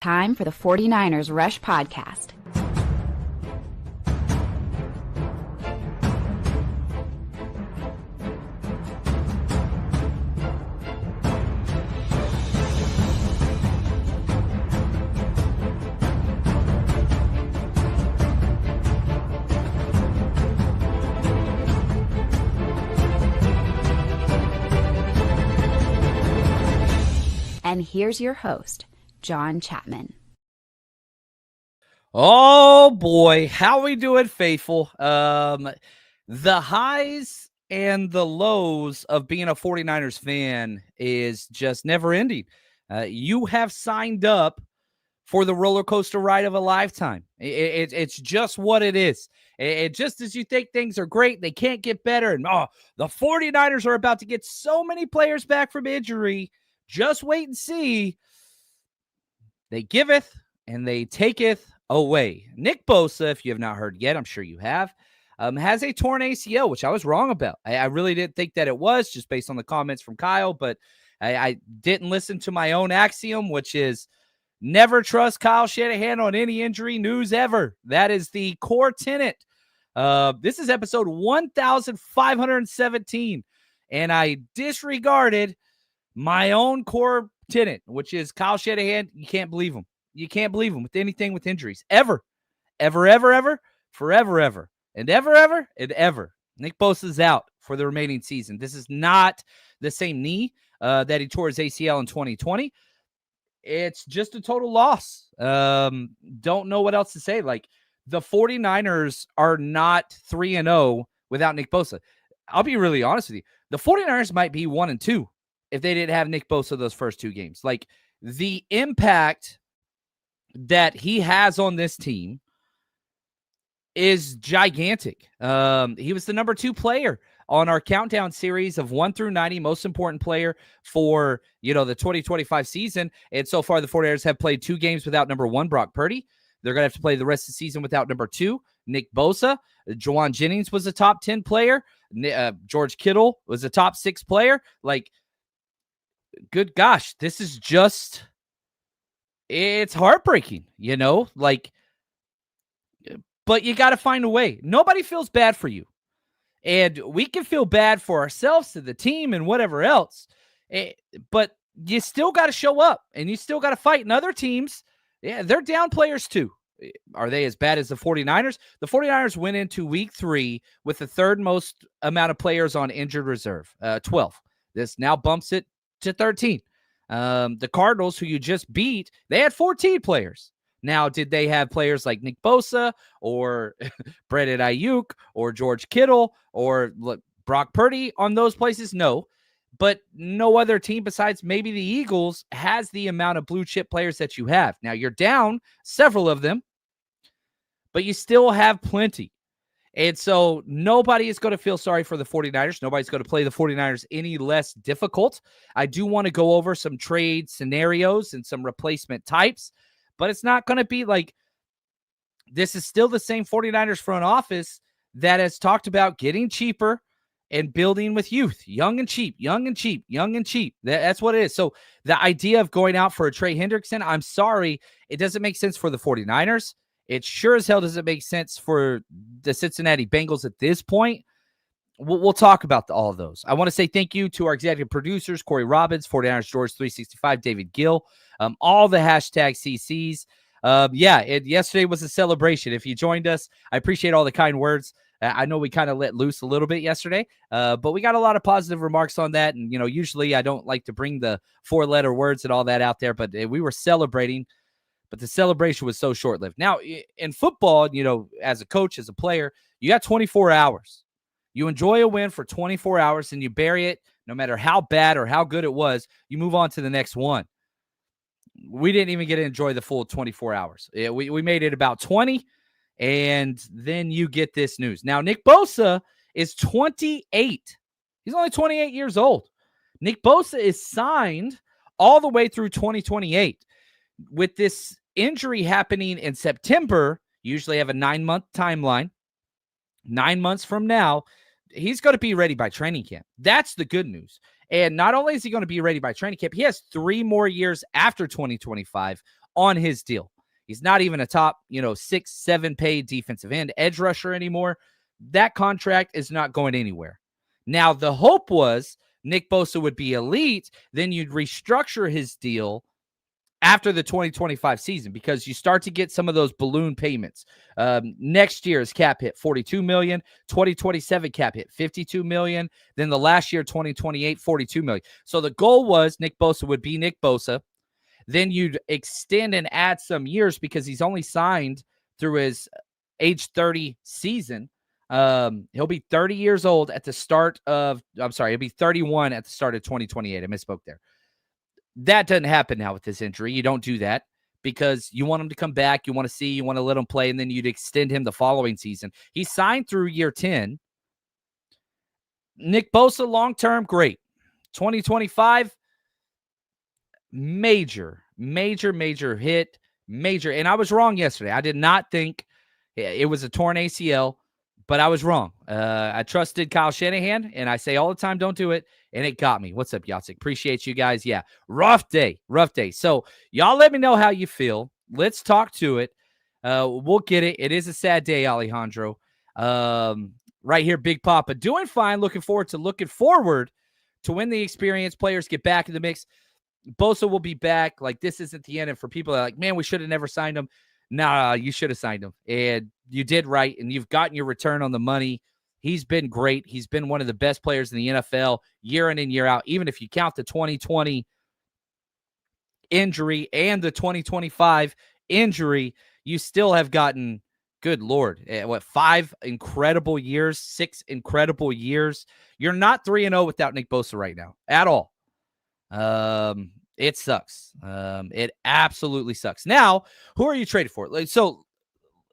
Time for the 49ers Rush Podcast. And here's your host, John Chapman. Oh boy, how we doing, faithful? The highs and the lows of being a 49ers fan is just never ending. You have signed up for the roller coaster ride of a lifetime. It's just what it is. Just as you think things are great, they can't get better. And the 49ers are about to get so many players back from injury. Just wait and see. They giveth and they taketh away. Nick Bosa, if you have not heard yet, I'm sure you have, has a torn ACL, which I was wrong about. I really didn't think that it was, just based on the comments from Kyle, but I didn't listen to my own axiom, which is never trust Kyle Shanahan on any injury news ever. That is the core tenet. This is episode 1517, and I disregarded my own core tenet, which is Kyle Shanahan. You can't believe him. You can't believe him with anything with injuries. Ever. Forever, and ever. Nick Bosa's out for the remaining season. This is not the same knee that he tore his ACL in 2020. It's just a total loss. Don't know what else to say. Like, the 49ers are not 3-0 without Nick Bosa. I'll be really honest with you. The 49ers might be 1-2 if they didn't have Nick Bosa those first two games. Like, the impact that he has on this team is gigantic. He was the number 2 player on our countdown series of 1 through 90, most important player for, the 2025 season. And so far, the 49ers have played 2 games without number 1, Brock Purdy. They're going to have to play the rest of the season without number 2, Nick Bosa. Juwan Jennings was a top 10 player. George Kittle was a top 6 player. Like, good gosh, this is just, it's heartbreaking, but you got to find a way. Nobody feels bad for you. And we can feel bad for ourselves, to the team, and whatever else. But you still got to show up, and you still got to fight. And other teams, they're down players too. Are they as bad as the 49ers? The 49ers went into week 3 with the third most amount of players on injured reserve, 12. This now bumps it to 13. The Cardinals, who you just beat, they had 14 players. Now, did they have players like Nick Bosa or Brandon Ayuk or George Kittle or Brock Purdy on those places? No. But no other team besides maybe the Eagles has the amount of blue chip players that you have. Now, you're down several of them, but you still have plenty. And so nobody is going to feel sorry for the 49ers. Nobody's going to play the 49ers any less difficult. I do want to go over some trade scenarios and some replacement types, but it's not going to be like, this is still the same 49ers front office that has talked about getting cheaper and building with youth, young and cheap. That's what it is. So the idea of going out for a Trey Hendrickson, I'm sorry, it doesn't make sense for the 49ers. It sure as hell doesn't make sense for the Cincinnati Bengals at this point. We'll talk about all of those. I want to say thank you to our executive producers, Corey Robbins, 49ers George 365, David Gill, all the hashtag CCs. Yesterday was a celebration. If you joined us, I appreciate all the kind words. I know we kind of let loose a little bit yesterday, but we got a lot of positive remarks on that. And, usually I don't like to bring the 4-letter words and all that out there, but we were celebrating. But the celebration was so short-lived. Now, in football, as a coach, as a player, you got 24 hours. You enjoy a win for 24 hours and you bury it, no matter how bad or how good it was. You move on to the next one. We didn't even get to enjoy the full 24 hours. We made it about 20, and then you get this news. Now, Nick Bosa is 28. He's only 28 years old. Nick Bosa is signed all the way through 2028. With this injury happening in September, you usually have a 9-month timeline. 9 months from now, he's going to be ready by training camp. That's the good news. And not only is he going to be ready by training camp, he has 3 more years after 2025 on his deal. He's not even a top, 6-7 paid defensive end edge rusher anymore. That contract is not going anywhere. Now, the hope was Nick Bosa would be elite. Then you'd restructure his deal after the 2025 season because you start to get some of those balloon payments. Next year's cap hit $42 million, 2027 cap hit $52 million. Then the last year, 2028, $42 million. So the goal was Nick Bosa would be Nick Bosa. Then you'd extend and add some years because he's only signed through his age 30 season. He'll be 30 years old at the start of, he'll be 31 at the start of 2028. I misspoke there. That doesn't happen now with this injury. You don't do that because you want him to come back. You want to see, you want to let him play, and then you'd extend him the following season. He signed through year 10. Nick Bosa, long-term, great. 2025, major hit. And I was wrong yesterday. I did not think it was a torn ACL, but I was wrong. I trusted Kyle Shanahan, and I say all the time, don't do it, and it got me. What's up, Yatsik? Appreciate you guys. Yeah, rough day. So y'all let me know how you feel. Let's talk to it. We'll get it. It is a sad day, Alejandro. Right here, Big Papa. Doing fine. Looking forward to when the experienced players get back in the mix. Bosa will be back. Like, this isn't the end. And for people that are like, man, we should have never signed him. Nah, you should have signed him. And you did right. And you've gotten your return on the money. He's been great. He's been one of the best players in the NFL year in and year out. Even if you count the 2020 injury and the 2025 injury, you still have gotten, good Lord, 5 incredible years, 6 incredible years. You're not 3-0 without Nick Bosa right now at all. It sucks. It absolutely sucks. Now, who are you traded for? So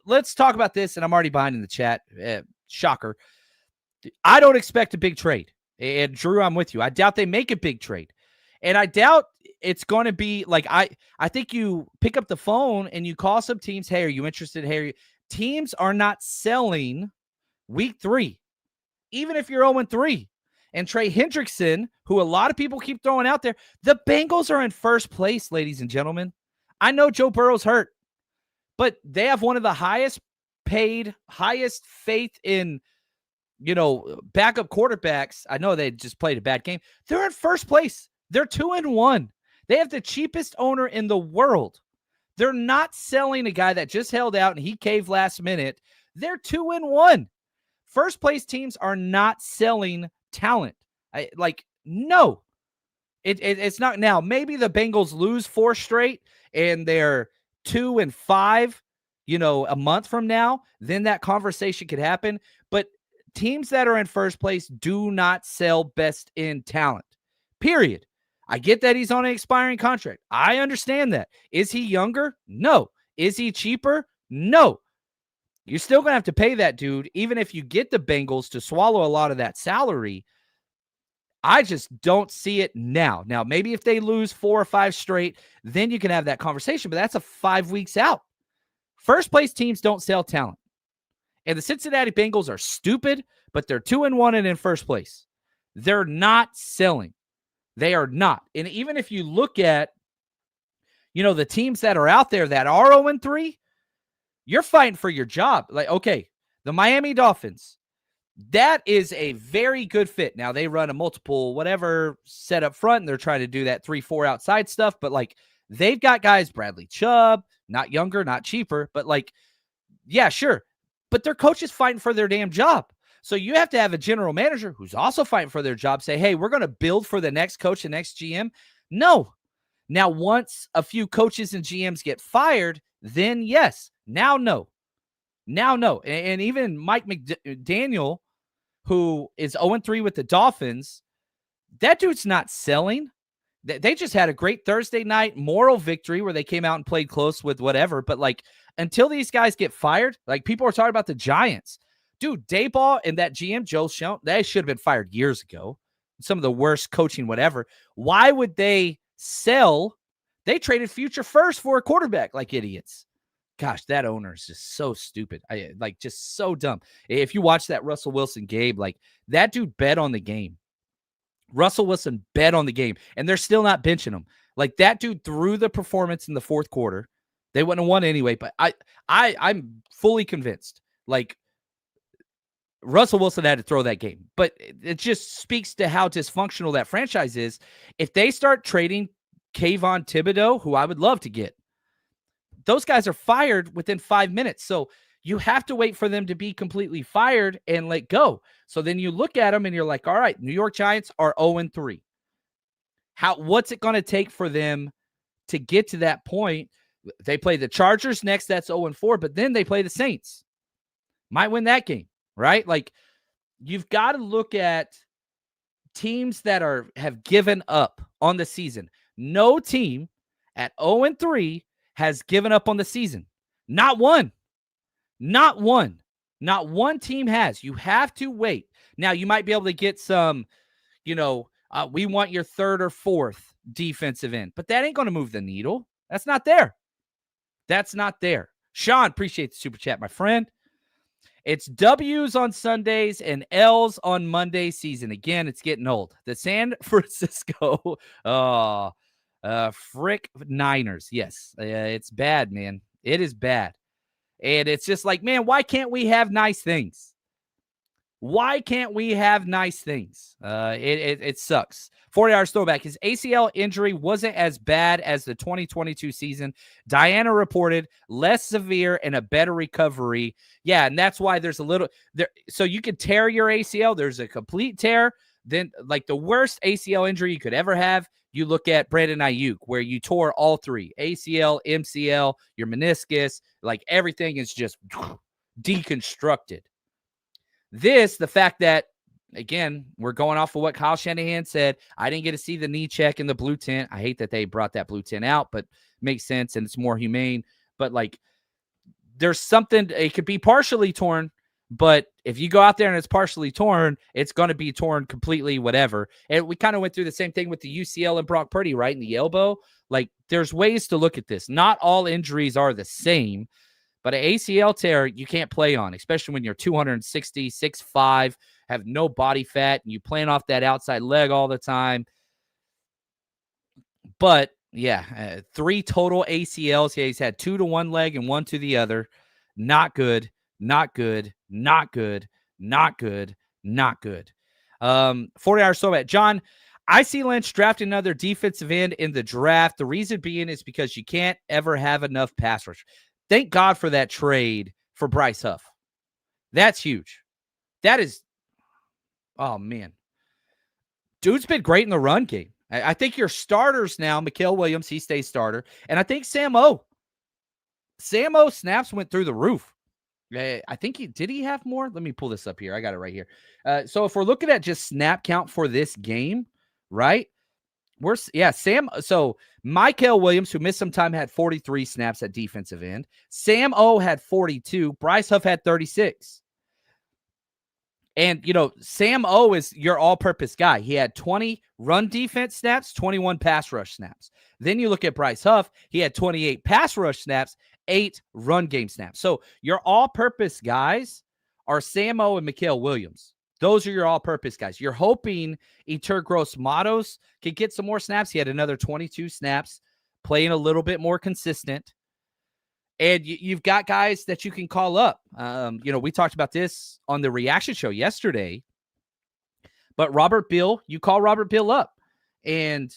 let's talk about this. And I'm already behind in the chat. Shocker. I don't expect a big trade. And Drew, I'm with you. I doubt they make a big trade. And I doubt it's going to be like, I think you pick up the phone and you call some teams. Hey, are you interested? Hey, teams are not selling week 3, even if you're 0-3. And Trey Hendrickson, who a lot of people keep throwing out there, the Bengals are in first place, ladies and gentlemen. I know Joe Burrow's hurt, but they have one of the highest paid, highest faith in, backup quarterbacks. I know they just played a bad game. They're in first place. They're 2-1. They have the cheapest owner in the world. They're not selling a guy that just held out and he caved last minute. They're 2-1. First place teams are not selling talent. No. It's not. Now, maybe the Bengals lose 4 straight and they're 2-5, a month from now, then that conversation could happen. But teams that are in first place do not sell best in talent, period. I get that he's on an expiring contract. I understand that. Is he younger? No. Is he cheaper? No. You're still going to have to pay that dude, even if you get the Bengals to swallow a lot of that salary. I just don't see it now. Now, maybe if they lose 4 or 5 straight, then you can have that conversation, but that's a 5 weeks out. First place teams don't sell talent. And the Cincinnati Bengals are stupid, but they're 2-1 and in first place. They're not selling. They are not. And even if you look at, the teams that are out there that are 0-3, you're fighting for your job. Like, okay, the Miami Dolphins, that is a very good fit. Now, they run a multiple whatever set up front, and they're trying to do that 3-4 outside stuff. But, they've got guys, Bradley Chubb, not younger, not cheaper, but, yeah, sure. But their coach is fighting for their damn job. So you have to have a general manager who's also fighting for their job say, hey, we're going to build for the next coach and next GM. No. Now, once a few coaches and GMs get fired, then yes. Now, no. And even Mike McDaniel, who is 0-3 with the Dolphins, that dude's not selling. They just had a great Thursday night moral victory where they came out and played close with whatever. But, until these guys get fired, people are talking about the Giants. Dude, Daboll and that GM, Joe Schoen, they should have been fired years ago. Some of the worst coaching, whatever. Why would they sell? They traded future first for a quarterback like idiots. Gosh, that owner is just so stupid. Just so dumb. If you watch that Russell Wilson game, that dude bet on the game. Russell Wilson bet on the game, and they're still not benching him. That dude threw the performance in the fourth quarter. They wouldn't have won anyway, but I'm fully convinced. Like, Russell Wilson had to throw that game, but it just speaks to how dysfunctional that franchise is. If they start trading Kayvon Thibodeau, who I would love to get, those guys are fired within 5 minutes. So you have to wait for them to be completely fired and let go. So then you look at them and you're like, all right, New York Giants are 0-3. What's it going to take for them to get to that point? They play the Chargers next. That's 0-4, but then they play the Saints. Might win that game, right? Like, you've got to look at teams that have given up on the season. No team at 0-3 has given up on the season. Not one. Not one. Not one team has. You have to wait. Now, you might be able to get some, we want your third or fourth defensive end, but that ain't going to move the needle. That's not there. That's not there. Sean, appreciate the super chat, my friend. It's W's on Sundays and L's on Monday season. Again, it's getting old. The San Francisco, frick Niners. Yes, it's bad, man. It is bad. And it's just like, man, why can't we have nice things? Why can't we have nice things? It sucks. 40-hour throwback. His ACL injury wasn't as bad as the 2022 season. Diana reported less severe and a better recovery. Yeah, and that's why there's a little there. So you could tear your ACL. There's a complete tear. Then, like, the worst ACL injury you could ever have, you look at Brandon Ayuk, where you tore all three: ACL, MCL, your meniscus. Like, everything is just deconstructed. The fact that, again, we're going off of what Kyle Shanahan said. I didn't get to see the knee check in the blue tent. I hate that they brought that blue tent out, but makes sense and it's more humane. But, like, there's something, it could be partially torn, but if you go out there and it's partially torn, it's going to be torn completely, whatever. And we kind of went through the same thing with the UCL and Brock Purdy, right, in the elbow. Like, there's ways to look at this. Not all injuries are the same. But an ACL tear, you can't play on, especially when you're 260, 6'5", have no body fat, and you playing off that outside leg all the time. But, yeah, 3 total ACLs. Yeah, he's had 2 to one leg and 1 to the other. Not good, not good, not good, not good, not good. 40-hour throwback. John, I see Lynch draft another defensive end in the draft. The reason being is because you can't ever have enough pass rush. Thank God for that trade for Bryce Huff. That's huge. That is, oh, man. Dude's been great in the run game. I think your starters now, Mikael Williams, he stays starter. And I think Sam O snaps went through the roof. I think did he have more? Let me pull this up here. I got it right here. So if we're looking at just snap count for this game, right? So Mikael Williams, who missed some time, had 43 snaps at defensive end. Sam O had 42. Bryce Huff had 36. And, Sam O is your all-purpose guy. He had 20 run defense snaps, 21 pass rush snaps. Then you look at Bryce Huff. He had 28 pass rush snaps, 8 run game snaps. So your all-purpose guys are Sam O and Mikael Williams. Those are your all-purpose guys. You're hoping Eter Gross-Matos can get some more snaps. He had another 22 snaps, playing a little bit more consistent. And you've got guys that you can call up. We talked about this on the reaction show yesterday. But Robert Beal, you call Robert Beal up. And,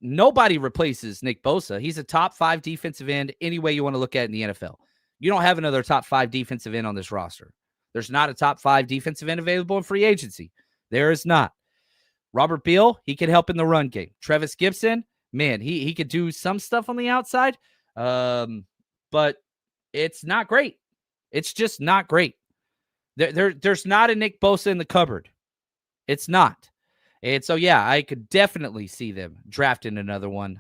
nobody replaces Nick Bosa. He's a top 5 defensive end any way you want to look at it in the NFL. You don't have another top 5 defensive end on this roster. There's not a top 5 defensive end available in free agency. There is not. Robert Beal, he can help in the run game. Trevis Gibson, man, he could do some stuff on the outside, but it's not great. It's just not great. There's not a Nick Bosa in the cupboard. It's not. And so, yeah, I could definitely see them drafting another one.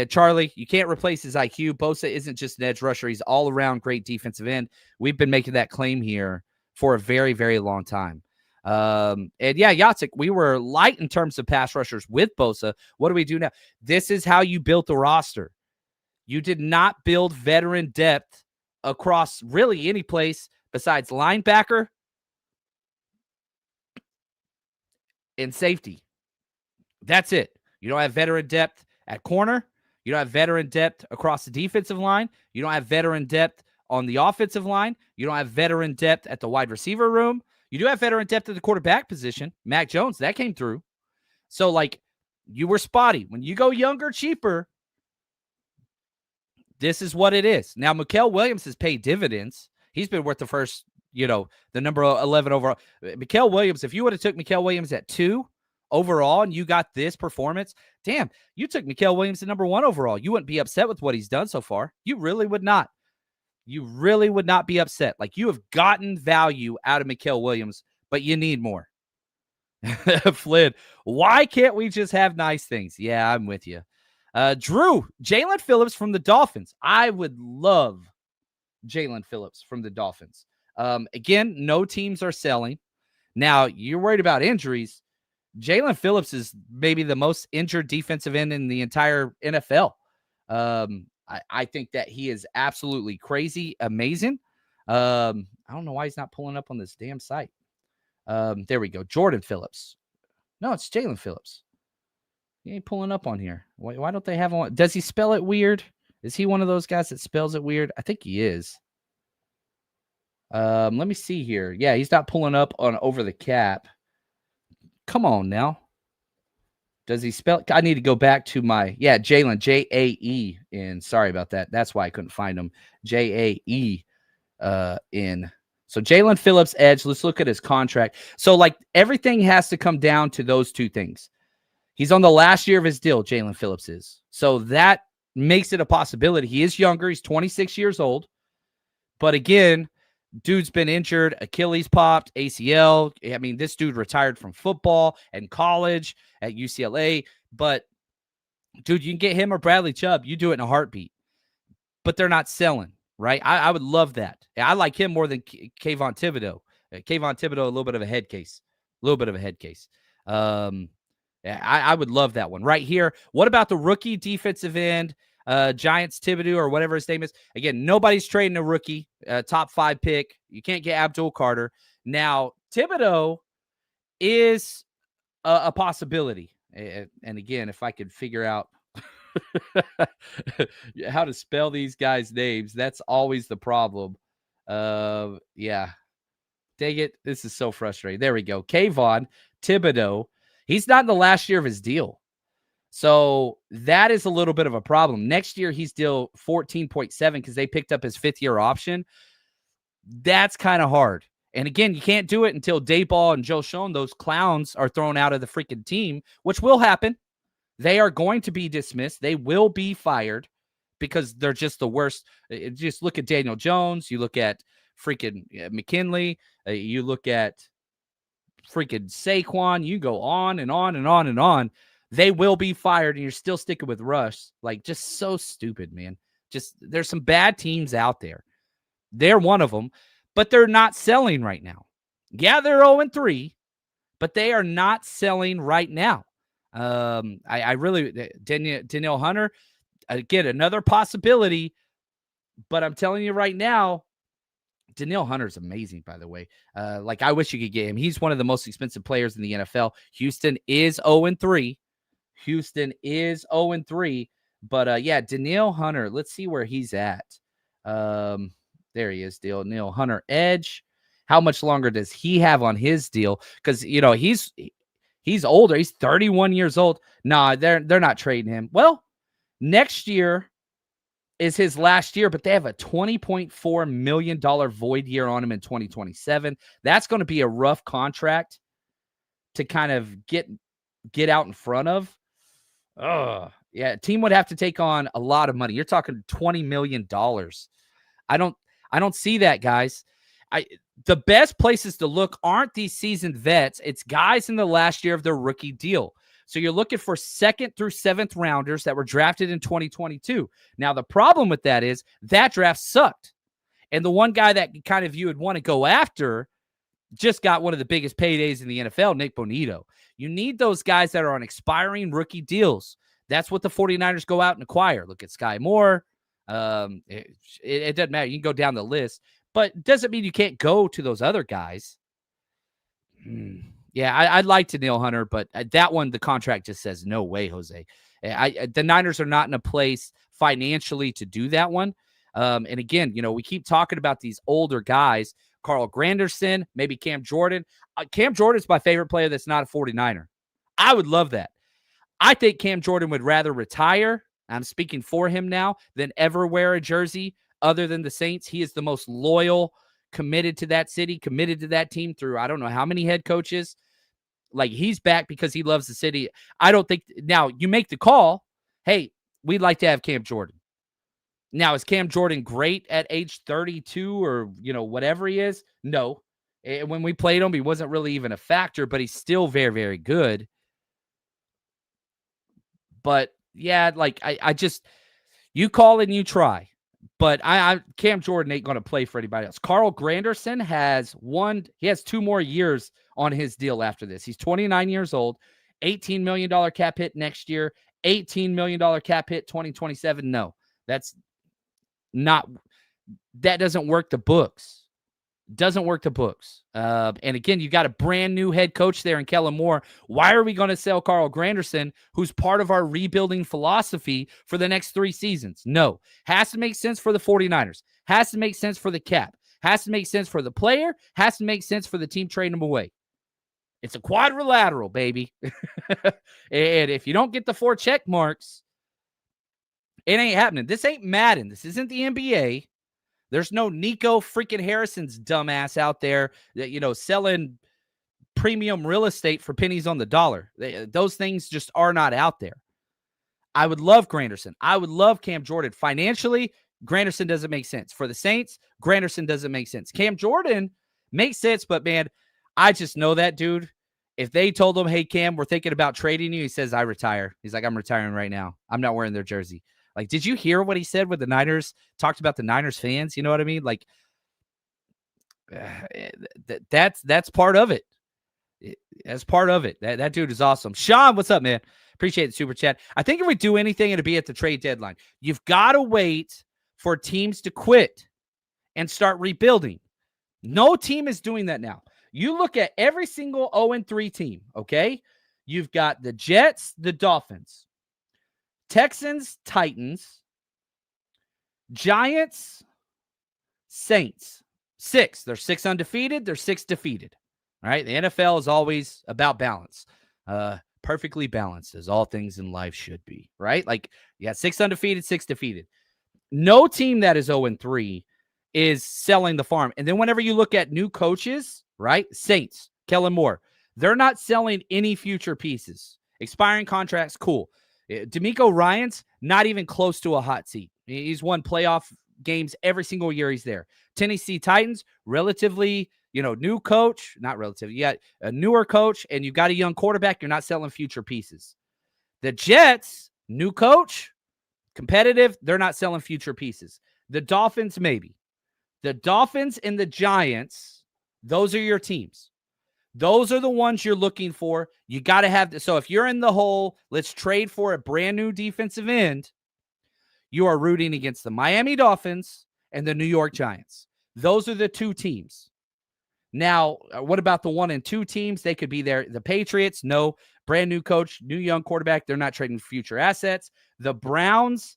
Charlie, you can't replace his IQ. Bosa isn't just an edge rusher. He's all-around great defensive end. We've been making that claim here for a very, very long time. Yatsik, we were light in terms of pass rushers with Bosa. What do we do now? This is how you built the roster. You did not build veteran depth across really any place besides linebacker and safety. That's it. You don't have veteran depth at corner. You don't have veteran depth across the defensive line. You don't have veteran depth on the offensive line. You don't have veteran depth at the wide receiver room. You do have veteran depth at the quarterback position. Mac Jones, that came through. So, like, you were spotty. When you go younger, cheaper, this is what it is. Now, Mikael Williams has paid dividends. He's been worth the first, the number 11 overall. Mikael Williams, if you would have took Mikael Williams at 2 overall and you got this performance, damn, you took Mikael Williams at number 1 overall. You wouldn't be upset with what he's done so far. You really would not. You really would not be upset. Like, you have gotten value out of Mikael Williams, but you need more. Flynn, why can't we just have nice things? Yeah, I'm with you. Drew, Jalen Phillips from the Dolphins. I would love Jalen Phillips from the Dolphins. Again, no teams are selling. Now, you're worried about injuries. Jalen Phillips is maybe the most injured defensive end in the entire NFL. I think that he is absolutely crazy, amazing. I don't know why he's not pulling up on this damn site. There we go. Jordan Phillips. No, it's Jalen Phillips. He ain't pulling up on here. Why don't they have him? Does he spell it weird? Is he one of those guys that spells it weird? I think he is. Let me see here. Yeah, he's not pulling up on over the cap. Come on now. Does he spell? I need to go back to my, Jalen, J-A-E. And sorry about that. That's why I couldn't find him. J-A-E in. So Jalen Phillips, edge. Let's look at his contract. So, like, everything has to come down to those two things. He's on the last year of his deal, Jalen Phillips is. So that makes it a possibility. He is younger. He's 26 years old. But again, dude's been injured. Achilles popped, ACL. I mean, this dude retired from football and college at UCLA. But, dude, you can get him or Bradley Chubb. You do it in a heartbeat. But they're not selling, right? I would love that. I like him more than Kayvon Thibodeau. Kayvon Thibodeau, a little bit of a head case. I would love that one right here. What about the rookie defensive end, Giants Thibodeau or whatever his name is? Again, nobody's trading a rookie, top 5 pick. You can't get Abdul Carter. Now, Thibodeau is a possibility. And again, if I could figure out how to spell these guys' names, that's always the problem. Yeah. Dang it. This is so frustrating. There we go. Kayvon Thibodeau. He's not in the last year of his deal. So that is a little bit of a problem. Next year, he's still 14.7 because they picked up his 5th-year option. That's kind of hard. And again, you can't do it until Dayball and Joe Schoen, those clowns, are thrown out of the freaking team, which will happen. They are going to be dismissed. They will be fired because they're just the worst. Just look at Daniel Jones. You look at freaking McKinley. You look at freaking Saquon. You go on and on and on and on. They will be fired, and you're still sticking with Russ. Like, just so stupid, man. Just, there's some bad teams out there. They're one of them, but they're not selling right now. Yeah, they're 0-3, but they are not selling right now. I really, Danielle Hunter, again, another possibility, but I'm telling you right now, Danielle Hunter is amazing, by the way. Like, I wish you could get him. He's one of the most expensive players in the NFL. Houston is 0-3. But, yeah, Danielle Hunter, let's see where he's at. There he is, Danielle Hunter, edge. How much longer does he have on his deal? Because, he's older. He's 31 years old. Nah, they're not trading him. Well, next year is his last year, but they have a $20.4 million void year on him in 2027. That's going to be a rough contract to kind of get out in front of. Yeah, team would have to take on a lot of money. You're talking $20 million. I don't see that, guys. The best places to look aren't these seasoned vets. It's guys in the last year of their rookie deal. So you're looking for 2nd through 7th rounders that were drafted in 2022. Now, the problem with that is that draft sucked. And the one guy that kind of you would want to go after just got one of the biggest paydays in the NFL, Nick Bonito. You need those guys that are on expiring rookie deals. That's what the 49ers go out and acquire. Look at Sky Moore. It doesn't matter. You can go down the list. But it doesn't mean you can't go to those other guys. Yeah, I'd like to Danielle Hunter, but that one, the contract just says no way, Jose. The Niners are not in a place financially to do that one. And again, we keep talking about these older guys, Carl Granderson, maybe Cam Jordan. Cam Jordan's my favorite player that's not a 49er. I would love that. I think Cam Jordan would rather retire, I'm speaking for him now, than ever wear a jersey other than the Saints. He is the most loyal, committed to that city, committed to that team through I don't know how many head coaches. Like, he's back because he loves the city. I don't think – now, you make the call, hey, we'd like to have Cam Jordan. Now, is Cam Jordan great at age 32 or, whatever he is? No. When we played him, he wasn't really even a factor, but he's still very, very good. But, yeah, like, I just – you call and you try. But Cam Jordan ain't going to play for anybody else. Carl Granderson has 2 more years on his deal after this. He's 29 years old, $18 million cap hit next year, $18 million cap hit 2027. No, that doesn't work the books. Doesn't work the books. And again, you got a brand new head coach there in Kellen Moore. Why are we going to sell Carl Granderson, who's part of our rebuilding philosophy for the next 3 seasons? No. Has to make sense for the 49ers. Has to make sense for the cap. Has to make sense for the player. Has to make sense for the team trading him away. It's a quadrilateral, baby. And if you don't get the 4 check marks, it ain't happening. This ain't Madden. This isn't the NBA. There's no Nico freaking Harrison's dumbass out there that, selling premium real estate for pennies on the dollar. Those things just are not out there. I would love Granderson. I would love Cam Jordan. Financially, Granderson doesn't make sense. For the Saints, Granderson doesn't make sense. Cam Jordan makes sense, but man, I just know that dude. If they told him, hey, Cam, we're thinking about trading you, he says, I retire. He's like, I'm retiring right now. I'm not wearing their jersey. Like, did you hear what he said when the Niners talked about the Niners fans? You know what I mean? Like, that's part of it. That's part of it. That dude is awesome. Sean, what's up, man? Appreciate the super chat. I think if we do anything, it'll be at the trade deadline. You've got to wait for teams to quit and start rebuilding. No team is doing that now. You look at every single 0-3 team, okay? You've got the Jets, the Dolphins, Texans, Titans, Giants, Saints. 6. They're 6 undefeated. They're 6 defeated. All right. The NFL is always about balance. Perfectly balanced, as all things in life should be. Right? Like, you got 6 undefeated, 6 defeated. No team that is 0-3 is selling the farm. And then whenever you look at new coaches, right? Saints, Kellen Moore, they're not selling any future pieces. Expiring contracts, cool. D'Amico Ryans, not even close to a hot seat. He's won playoff games every single year he's there. Tennessee Titans, relatively, new coach, not relatively, you got a newer coach, and you got a young quarterback. You're not selling future pieces. The Jets, new coach, competitive, they're not selling future pieces. The Dolphins, maybe. The Dolphins and the Giants, those are your teams. Those are the ones you're looking for. You got to have this. So if you're in the hole, let's trade for a brand new defensive end. You are rooting against the Miami Dolphins and the New York Giants. Those are the 2 teams. Now, what about the 1 and 2 teams? They could be there. The Patriots, no. Brand new coach, new young quarterback. They're not trading future assets. The Browns,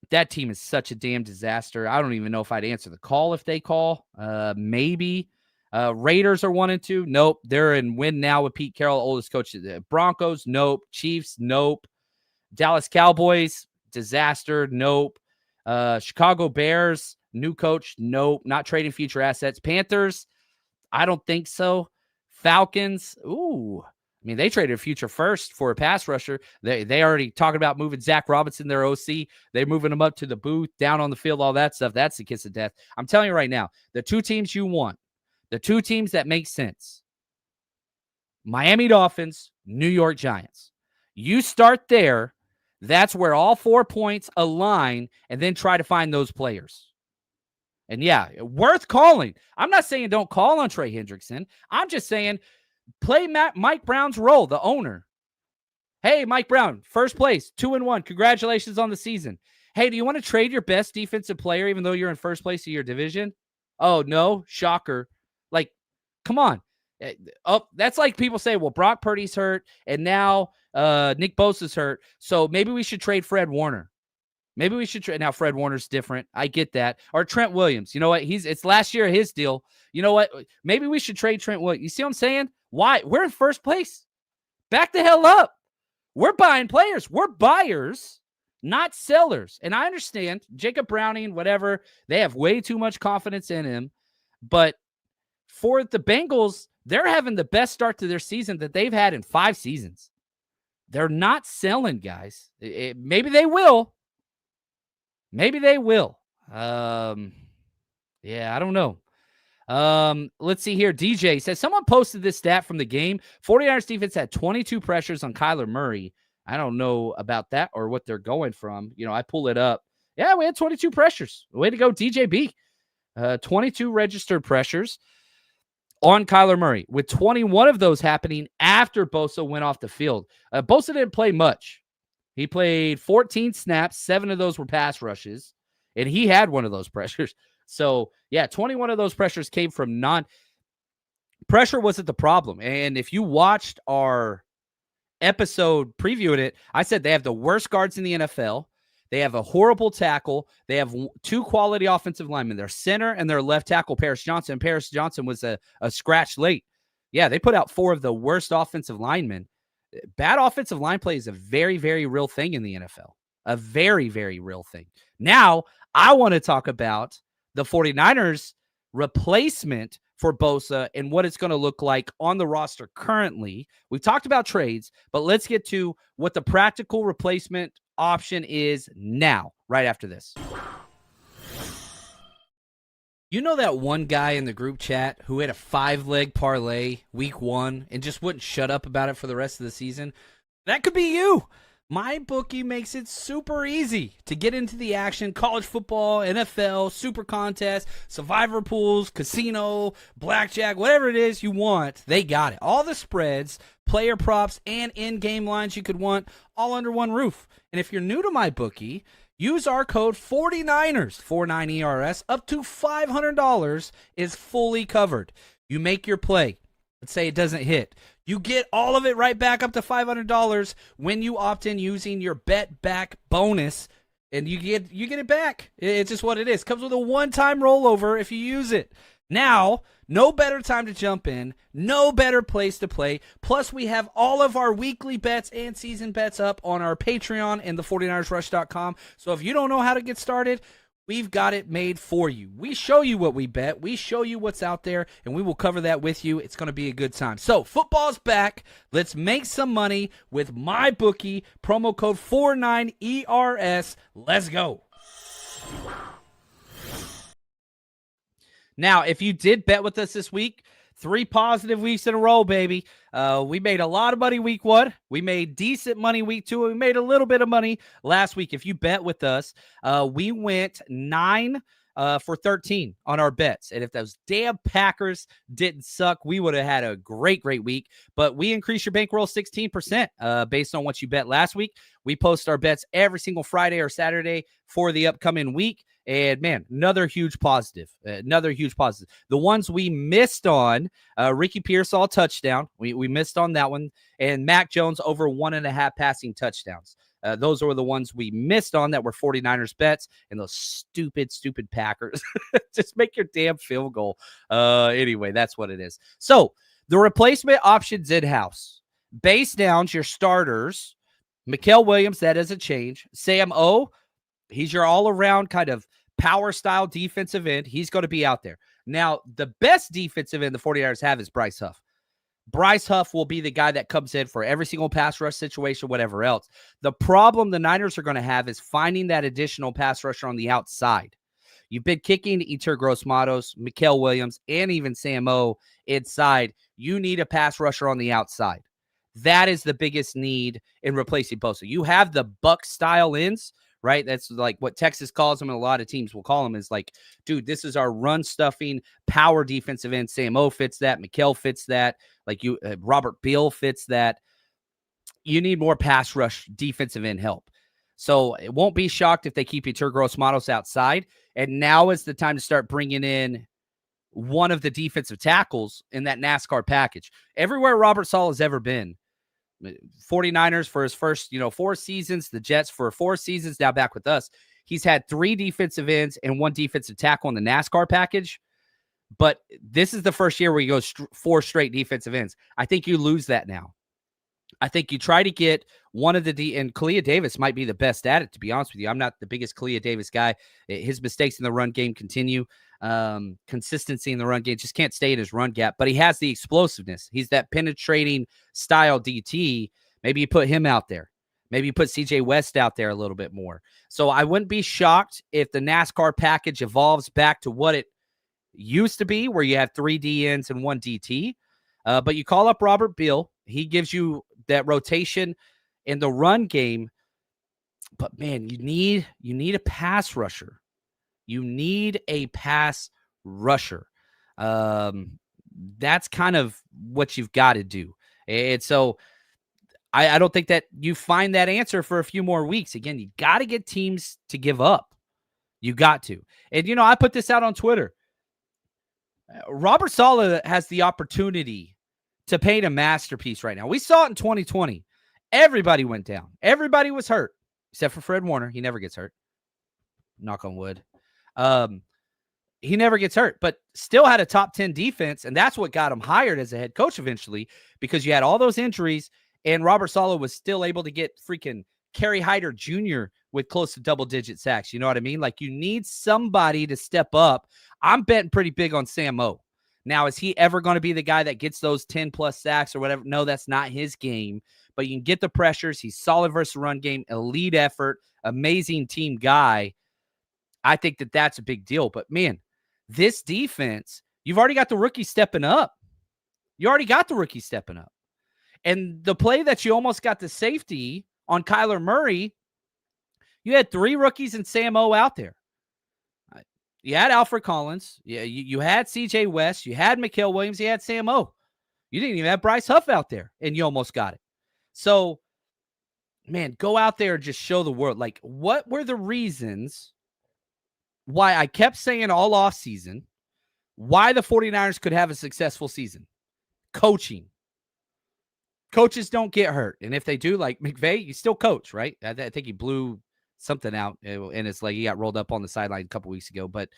that team is such a damn disaster. I don't even know if I'd answer the call if they call. Maybe. Raiders are 1 and 2. Nope. They're in win now with Pete Carroll, oldest coach of the Broncos. Nope. Chiefs. Nope. Dallas Cowboys, disaster. Nope. Chicago Bears, new coach. Nope. Not trading future assets. Panthers, I don't think so. Falcons, ooh. I mean, they traded a future first for a pass rusher. They already talking about moving Zach Robinson, their OC. They're moving him up to the booth, down on the field, all that stuff. That's the kiss of death. I'm telling you right now, the 2 teams you want, the 2 teams that make sense, Miami Dolphins, New York Giants. You start there. That's where all 4 points align, and then try to find those players. And yeah, worth calling. I'm not saying don't call on Trey Hendrickson. I'm just saying play Mike Brown's role, the owner. Hey, Mike Brown, first place, 2-1. Congratulations on the season. Hey, do you want to trade your best defensive player even though you're in first place of your division? Oh, no, shocker. Like, come on. Oh, that's like people say, well, Brock Purdy's hurt, and now Nick Bosa's hurt, so maybe we should trade Fred Warner. Maybe we should trade. Now, Fred Warner's different. I get that. Or Trent Williams. You know what? It's last year of his deal. You know what? Maybe we should trade Trent Williams. You see what I'm saying? Why? We're in first place. Back the hell up. We're buying players. We're buyers, not sellers. And I understand Jacob Browning, whatever, they have way too much confidence in him. But for the Bengals, they're having the best start to their season that they've had in 5 seasons. They're not selling, guys. Maybe they will. Maybe they will. Yeah, I don't know. Let's see here. DJ says, someone posted this stat from the game. 49ers defense had 22 pressures on Kyler Murray. I don't know about that or what they're going from. You know, I pull it up. Yeah, we had 22 pressures. Way to go, DJB. 22 registered pressures on Kyler Murray, with 21 of those happening after Bosa went off the field. Bosa didn't play much. He played 14 snaps. 7 of those were pass rushes, and he had one of those pressures. So, yeah, 21 of those pressures came from pressure wasn't the problem. And if you watched our episode previewing it, I said they have the worst guards in the NFL. They have a horrible tackle. They have 2 quality offensive linemen. Their center and their left tackle, Paris Johnson. Paris Johnson was a scratch late. Yeah, they put out 4 of the worst offensive linemen. Bad offensive line play is a very, very real thing in the NFL. A very, very real thing. Now, I want to talk about the 49ers replacement for Bosa and what it's going to look like on the roster currently. We've talked about trades, but let's get to what the practical replacement option is now, right after this. You know that one guy in the group chat who had a 5-leg parlay week 1 and just wouldn't shut up about it for the rest of the season? That could be you. My bookie makes it super easy to get into the action. College football, NFL, super contest, survivor pools, casino, blackjack, whatever it is you want, they got it. All the spreads, player props, and in-game lines you could want all under one roof. And if you're new to my bookie, use our code 49ers, 49ERS, up to $500 is fully covered. You make your play. Let's say it doesn't hit. You get all of it right back up to $500 when you opt in using your bet back bonus, and you get it back. It's just what it is. Comes with a one-time rollover if you use it. Now, no better time to jump in, no better place to play. Plus, we have all of our weekly bets and season bets up on our Patreon and the 49ersrush.com. So if you don't know how to get started, we've got it made for you. We show you what we bet. We show you what's out there, and we will cover that with you. It's going to be a good time. So football's back. Let's make some money with my bookie. Promo code 49ERS. Let's go. Now, if you did bet with us this week, 3 positive weeks in a row, baby. We made a lot of money week 1. We made decent money week 2. And we made a little bit of money last week. If you bet with us, we went 9 for 13 on our bets. And if those damn Packers didn't suck, we would have had a great week. But we increased your bankroll 16% based on what you bet last week. We post our bets every single Friday or Saturday for the upcoming week. And, man, another huge positive. The ones we missed on, Ricky Pearsall touchdown. We missed on that one. And Mac Jones over 1.5 passing touchdowns. Those were the ones we missed on that were 49ers bets. And those stupid Packers. Just make your damn field goal. Anyway, that's what it is. So, the replacement options in-house. Base downs, your starters. Mikael Williams, that is a change. Sam O, he's your all-around kind of power-style defensive end. He's going to be out there. Now, the best defensive end the 49ers have is Bryce Huff. Bryce Huff will be the guy that comes in for every single pass rush situation, whatever else. The problem the Niners are going to have is finding that additional pass rusher on the outside. You've been kicking Yetur Gross-Matos, Mikael Williams, and even Sam O inside. You need a pass rusher on the outside. That is the biggest need in replacing Bosa. You have the Buck-style ends, right? That's like what Texas calls them, and a lot of teams will call them is like, dude, this is our run-stuffing power defensive end. Sam O fits that. Mikael fits that. Like Robert Beal fits that. You need more pass rush defensive end help. So it won't be shocked if they keep Yetur Gross-Matos outside. And now is the time to start bringing in one of the defensive tackles in that NASCAR package. Everywhere Robert Saleh has ever been, 49ers for his first, 4 seasons, the Jets for 4 seasons, now back with us. He's had 3 defensive ends and 1 defensive tackle in the NASCAR package. But this is the first year where he goes 4 straight defensive ends. I think you lose that now. I think you try to get one of the and Kalia Davis might be the best at it, to be honest with you. I'm not the biggest Kalia Davis guy. His mistakes in the run game continue. Consistency in the run game just can't stay in his run gap, but he has the explosiveness. He's that penetrating style DT. Maybe you put him out there. Maybe you put CJ West out there a little bit more. So I wouldn't be shocked if the NASCAR package evolves back to what it used to be, where you have 3 DNs and 1 DT. But you call up Robert Beal. He gives you that rotation in the run game. But man, you need a pass rusher. You need a pass rusher. That's kind of what you've got to do. And so I don't think that you find that answer for a few more weeks. Again, you got to get teams to give up. You got to. And, I put this out on Twitter. Robert Saleh has the opportunity to paint a masterpiece right now. We saw it in 2020. Everybody went down. Everybody was hurt, except for Fred Warner. He never gets hurt. Knock on wood. He never gets hurt, but still had a top 10 defense, and that's what got him hired as a head coach eventually, because you had all those injuries, and Robert Saleh was still able to get freaking Kerry Hyder Jr. with close to double-digit sacks. You know what I mean? Like, you need somebody to step up. I'm betting pretty big on Sam O. Now, is he ever going to be the guy that gets those 10-plus sacks or whatever? No, that's not his game, but you can get the pressures. He's solid versus run game, elite effort, amazing team guy. I think that that's a big deal. But, man, this defense, you've already got the rookie stepping up. And the play that you almost got the safety on Kyler Murray, you had 3 rookies and Sam O out there. You had Alfred Collins. You had CJ West. You had Mikael Williams. You had Sam O. You didn't even have Bryce Huff out there, and you almost got it. So, man, go out there and just show the world. Like, what were the reasons why I kept saying all offseason why the 49ers could have a successful season? Coaching. Coaches don't get hurt. And if they do, like McVay, you still coach, right? I think he blew something out, and it's like he got rolled up on the sideline a couple weeks ago. But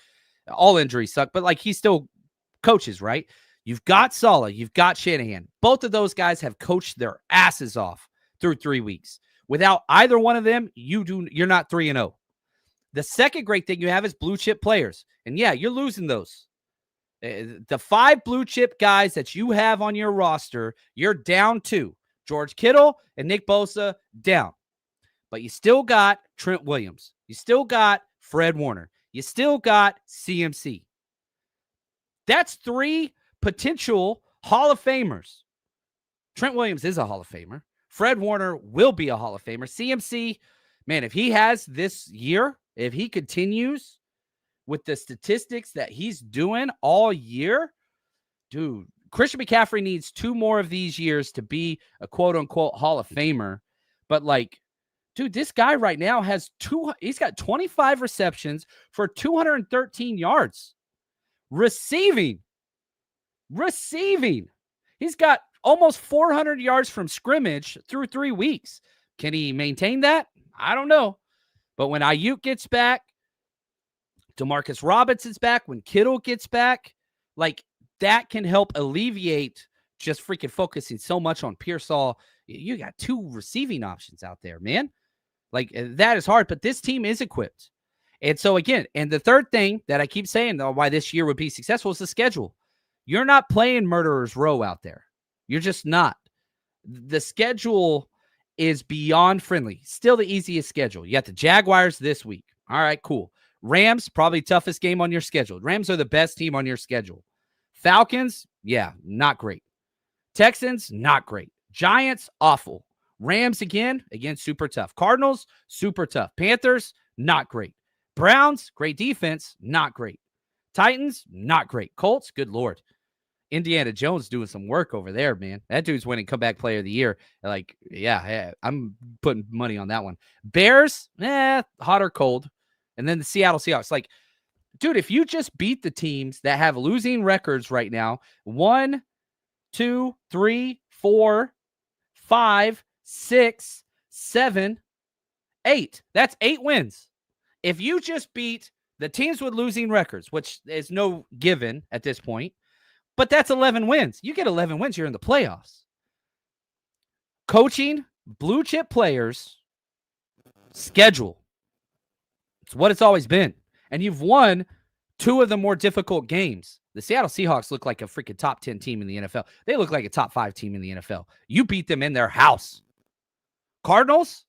all injuries suck. But, like, he still coaches, right? You've got Saleh. You've got Shanahan. Both of those guys have coached their asses off through 3 weeks. Without either one of them, you're not 3-0. The second great thing you have is blue chip players. And, yeah, you're losing those. The 5 blue chip guys that you have on your roster, you're down 2. George Kittle and Nick Bosa down. But you still got Trent Williams. You still got Fred Warner. You still got CMC. That's 3 potential Hall of Famers. Trent Williams is a Hall of Famer. Fred Warner will be a Hall of Famer. CMC, man, if he has this year, if he continues with the statistics that he's doing all year, dude, Christian McCaffrey needs 2 more of these years to be a quote-unquote Hall of Famer. But, like, dude, this guy right now he's got 25 receptions for 213 yards. Receiving. He's got almost 400 yards from scrimmage through 3 weeks. Can he maintain that? I don't know. But when Ayuk gets back, Demarcus Robinson's back, when Kittle gets back, like, that can help alleviate just freaking focusing so much on Pearsall. You got 2 receiving options out there, man. Like, that is hard, but this team is equipped. And so, again, and the third thing that I keep saying, though, why this year would be successful is the schedule. You're not playing Murderer's Row out there. You're just not. The schedule is beyond friendly. Still the easiest schedule. You got the Jaguars this week. All right, cool. Rams, probably toughest game on your schedule. Rams are the best team on your schedule. Falcons, yeah, not great. Texans, not great. Giants, awful. Rams, again, super tough. Cardinals, super tough. Panthers, not great. Browns, great defense, not great. Titans, not great. Colts, good Lord. Indiana Jones doing some work over there, man. That dude's winning comeback player of the year. Like, yeah, I'm putting money on that one. Bears, hot or cold. And then the Seattle Seahawks. Like, dude, if you just beat the teams that have losing records right now, 1, 2, 3, 4, 5, 6, 7, 8. That's 8 wins. If you just beat the teams with losing records, which is no given at this point, but that's 11 wins. You get 11 wins, you're in the playoffs. Coaching blue chip players, schedule. It's what it's always been. And you've won 2 of the more difficult games. The Seattle Seahawks look like a freaking top 10 team in the NFL. They look like a top 5 team in the NFL. You beat them in their house. Cardinals?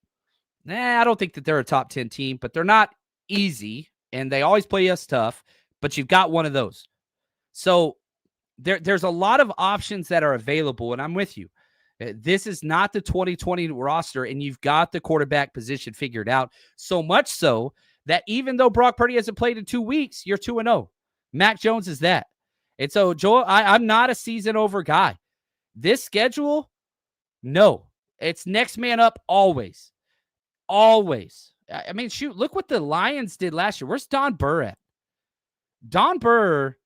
I don't think that they're a top 10 team, but they're not easy, and they always play us tough, but you've got one of those. So there's a lot of options that are available, and I'm with you. This is not the 2020 roster, and you've got the quarterback position figured out, so much so that even though Brock Purdy hasn't played in 2 weeks, you're 2-0. Mac Jones is that. And so, Joel, I'm not a season over guy. This schedule, no. It's next man up always. Always. I mean, shoot, look what the Lions did last year. Where's Don Burr at? Don Burr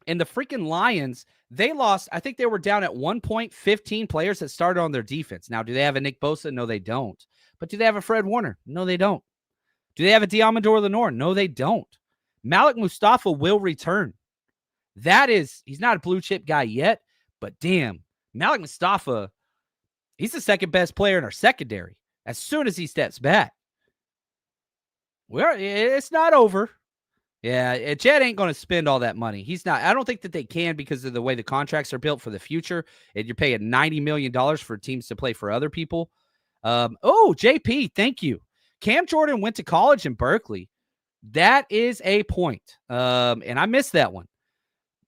and the freaking Lions, they lost. I think they were down at 1 point 15 players that started on their defense. Now, do they have a Nick Bosa? No, they don't. But do they have a Fred Warner? No, they don't. Do they have a Diamador Lenore? No, they don't. Malik Mustafa will return. He's not a blue chip guy yet, but damn, Malik Mustafa, he's the second best player in our secondary as soon as he steps back. Well, it's not over. Yeah, Jed ain't going to spend all that money. He's not. I don't think that they can because of the way the contracts are built for the future. And you're paying $90 million for teams to play for other people. JP, thank you. Cam Jordan went to college in Berkeley. That is a point. And I missed that one.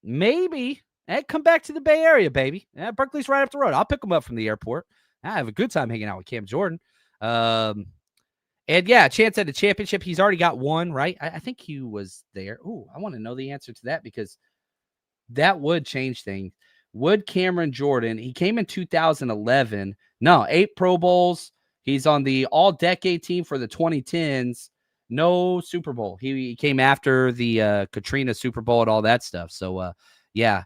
Maybe come back to the Bay Area, baby. Berkeley's right up the road. I'll pick him up from the airport. I have a good time hanging out with Cam Jordan. And yeah, chance at a championship. He's already got one, right? I think he was there. Oh, I want to know the answer to that because that would change things. Would Cameron Jordan, he came in 2011. No, 8 Pro Bowls. He's on the all-decade team for the 2010s. No Super Bowl. He came after the Katrina Super Bowl and all that stuff. So, yeah.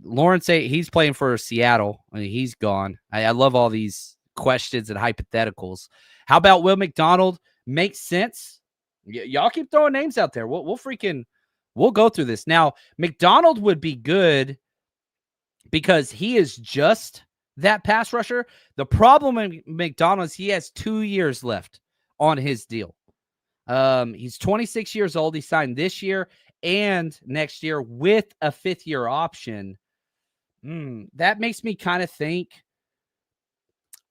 Lawrence, he's playing for Seattle. I mean, he's gone. I love all these questions and hypotheticals. How about Will McDonald? Makes sense. Y'all keep throwing names out there. We'll go through this. Now, McDonald would be good because he is just that pass rusher. The problem with McDonald is he has 2 years left on his deal. He's 26 years old. He signed this year and next year with a 5th-year option. That makes me kind of think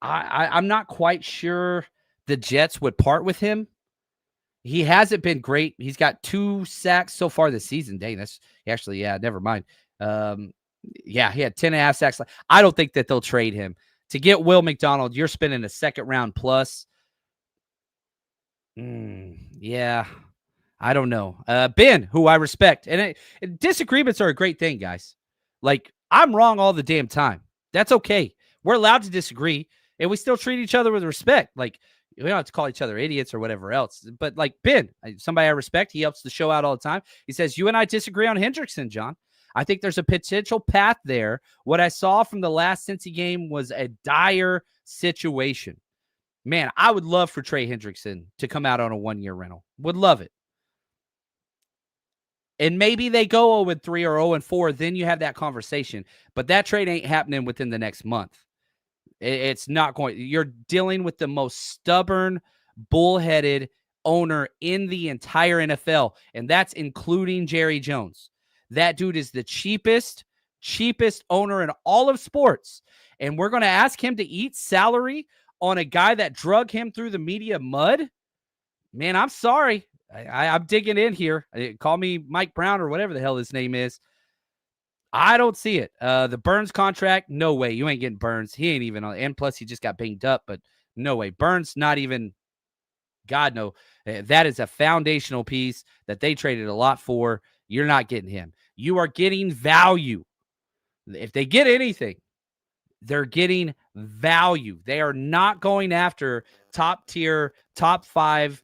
I'm not quite sure the Jets would part with him. He hasn't been great. He's got 2 sacks so far this season. Dang, that's actually, never mind. He had 10.5 sacks. I don't think that they'll trade him. To get Will McDonald, you're spending a 2nd round plus. Yeah, I don't know. Ben, who I respect, and disagreements are a great thing, guys. Like, I'm wrong all the damn time. That's okay. We're allowed to disagree, and we still treat each other with respect. Like, we don't have to call each other idiots or whatever else. But like Ben, somebody I respect, he helps the show out all the time. He says, you and I disagree on Hendrickson, John. I think there's a potential path there. What I saw from the last Cincy game was a dire situation. Man, I would love for Trey Hendrickson to come out on a 1-year rental. Would love it. And maybe they go 0-3 or 0-4, then you have that conversation. But that trade ain't happening within the next month. It's not going. You're dealing with the most stubborn, bullheaded owner in the entire NFL, and that's including Jerry Jones. That dude is the cheapest owner in all of sports. And we're going to ask him to eat salary on a guy that drug him through the media mud? Man, I'm sorry. I'm digging in here. Call me Mike Brown or whatever the hell his name is. I don't see it. The Burns contract, no way. You ain't getting Burns. He ain't even on. And plus, he just got banged up, but no way. Burns, not even. God, no. That is a foundational piece that they traded a lot for. You're not getting him. You are getting value. If they get anything, they're getting value. They are not going after top tier, top 5,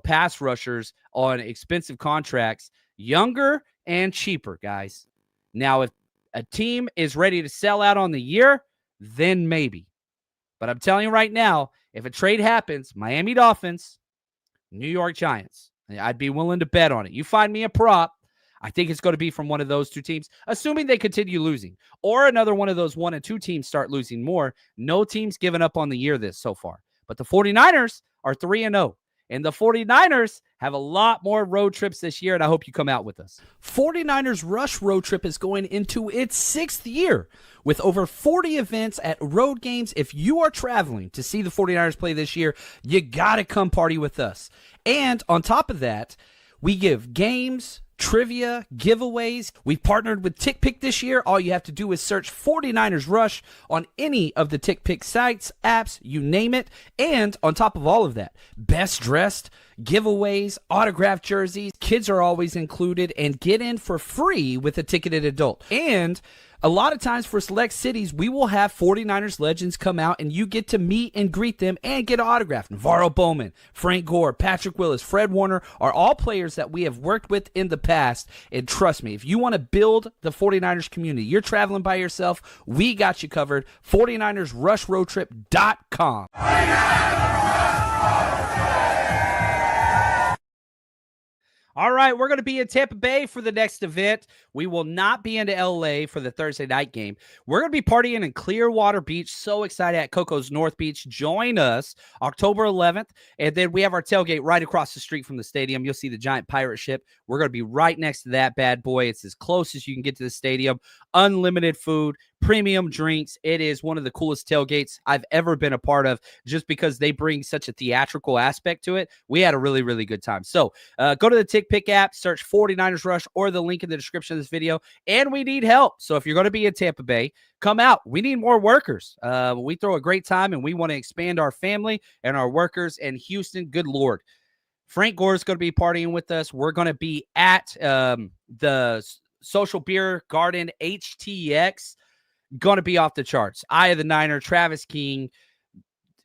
pass rushers on expensive contracts. Younger and cheaper, guys. Now, if a team is ready to sell out on the year, then maybe. But I'm telling you right now, if a trade happens, Miami Dolphins, New York Giants, I'd be willing to bet on it. You find me a prop, I think it's going to be from one of those two teams, assuming they continue losing, or another one of those 1 and 2 teams start losing more. No team's given up on the year this so far. But the 49ers are 3-0. And the 49ers have a lot more road trips this year, and I hope you come out with us. 49ers Rush Road Trip is going into its 6th year with over 40 events at road games. If you are traveling to see the 49ers play this year, you got to come party with us. And on top of that, we give games, trivia, giveaways. We've partnered with TickPick this year. All you have to do is search 49ers Rush on any of the TickPick sites, apps, you name it. And on top of all of that, best dressed, giveaways, autographed jerseys, kids are always included, and get in for free with a ticketed adult. And a lot of times for select cities, we will have 49ers legends come out and you get to meet and greet them and get an autograph. Navarro Bowman, Frank Gore, Patrick Willis, Fred Warner are all players that we have worked with in the past. And trust me, if you want to build the 49ers community, you're traveling by yourself, we got you covered. 49ersRushRoadTrip.com. All right, we're going to be in Tampa Bay for the next event. We will not be into LA for the Thursday night game. We're going to be partying in Clearwater Beach. So excited at Coco's North Beach. Join us October 11th. And then we have our tailgate right across the street from the stadium. You'll see the giant pirate ship. We're going to be right next to that bad boy. It's as close as you can get to the stadium. Unlimited food, premium drinks. It is one of the coolest tailgates I've ever been a part of just because they bring such a theatrical aspect to it. We had a really, really good time. So go to the TickPick app, search 49ers Rush or the link in the description of this video. And we need help. So if you're going to be in Tampa Bay, come out. We need more workers. We throw a great time and we want to expand our family and our workers. And Houston, good Lord. Frank Gore is going to be partying with us. We're going to be at the Social Beer Garden HTX. Going to be off the charts. Eye of the Niner, Travis King.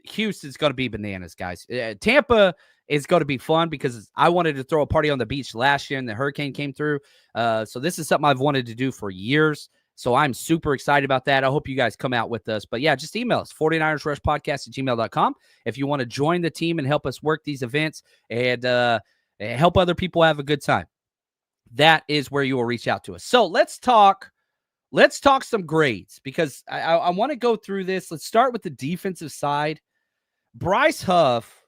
Houston's going to be bananas, guys. Tampa is going to be fun because I wanted to throw a party on the beach last year and the hurricane came through. So this is something I've wanted to do for years. So I'm super excited about that. I hope you guys come out with us. But yeah, just email us, 49ersrushpodcast@gmail.com. If you want to join the team and help us work these events and help other people have a good time, that is where you will reach out to us. So let's talk some grades because I want to go through this. Let's start with the defensive side. Bryce Huff,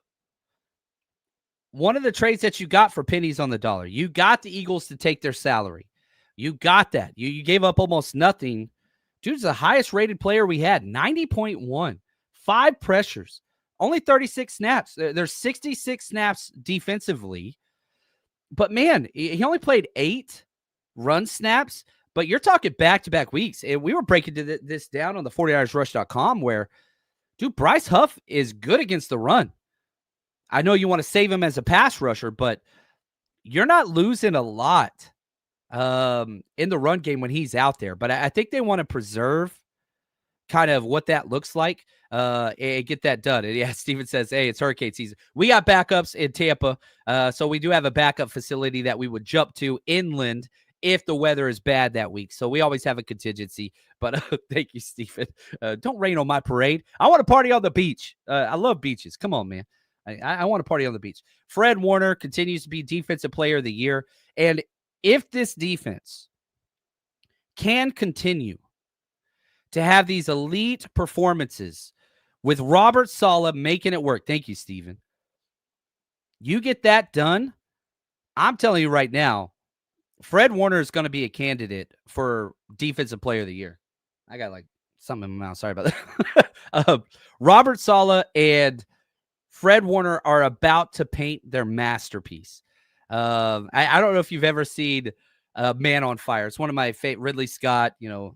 one of the trades that you got for pennies on the dollar. You got the Eagles to take their salary. You got that. You gave up almost nothing. Dude's the highest rated player we had, 90.1. 5 pressures, only 36 snaps. There's 66 snaps defensively. But, man, he only played 8 run snaps. But you're talking back-to-back weeks. And we were breaking this down on the 49ersrush.com where, dude, Bryce Huff is good against the run. I know you want to save him as a pass rusher, but you're not losing a lot in the run game when he's out there. But I think they want to preserve kind of what that looks like and get that done. And yeah, Steven says, hey, it's hurricane season. We got backups in Tampa. So we do have a backup facility that we would jump to inland if the weather is bad that week. So we always have a contingency. But thank you, Stephen. Don't rain on my parade. I want to party on the beach. I love beaches. Come on, man. I want to party on the beach. Fred Warner continues to be Defensive Player of the Year. And if this defense can continue to have these elite performances with Robert Saleh making it work. Thank you, Stephen. You get that done. I'm telling you right now, Fred Warner is going to be a candidate for Defensive Player of the Year. I got like something in my mouth. Sorry about that. Robert Saleh and Fred Warner are about to paint their masterpiece. I don't know if you've ever seen Man on Fire. It's one of my favorite. Ridley Scott, Christopher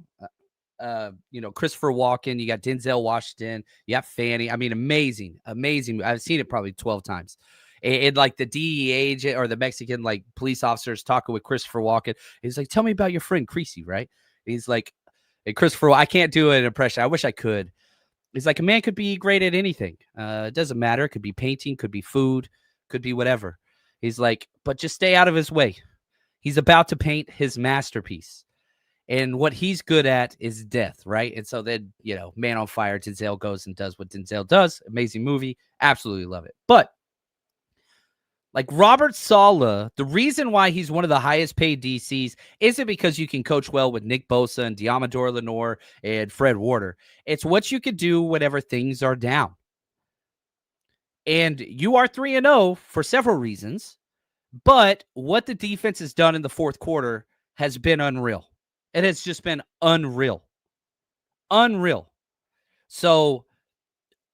Walken. You got Denzel Washington. You got Fanny. I mean, amazing. I've seen it probably 12 times. And like the DEA agent or the Mexican like police officers talking with Christopher Walken. He's like, tell me about your friend Creasy, right? He's like, hey, Christopher, I can't do an impression. I wish I could. He's like, a man could be great at anything. It doesn't matter. It could be painting, could be food, could be whatever. He's like, but just stay out of his way. He's about to paint his masterpiece. And what he's good at is death, right? And so then, Man on Fire, Denzel goes and does what Denzel does. Amazing movie. Absolutely love it. But like Robert Saleh, the reason why he's one of the highest paid DCs isn't because you can coach well with Nick Bosa and Diamador Lenore and Fred Warner. It's what you can do whenever things are down. And you are 3-0 for several reasons, but what the defense has done in the fourth quarter has been unreal. It has just been unreal. Unreal. So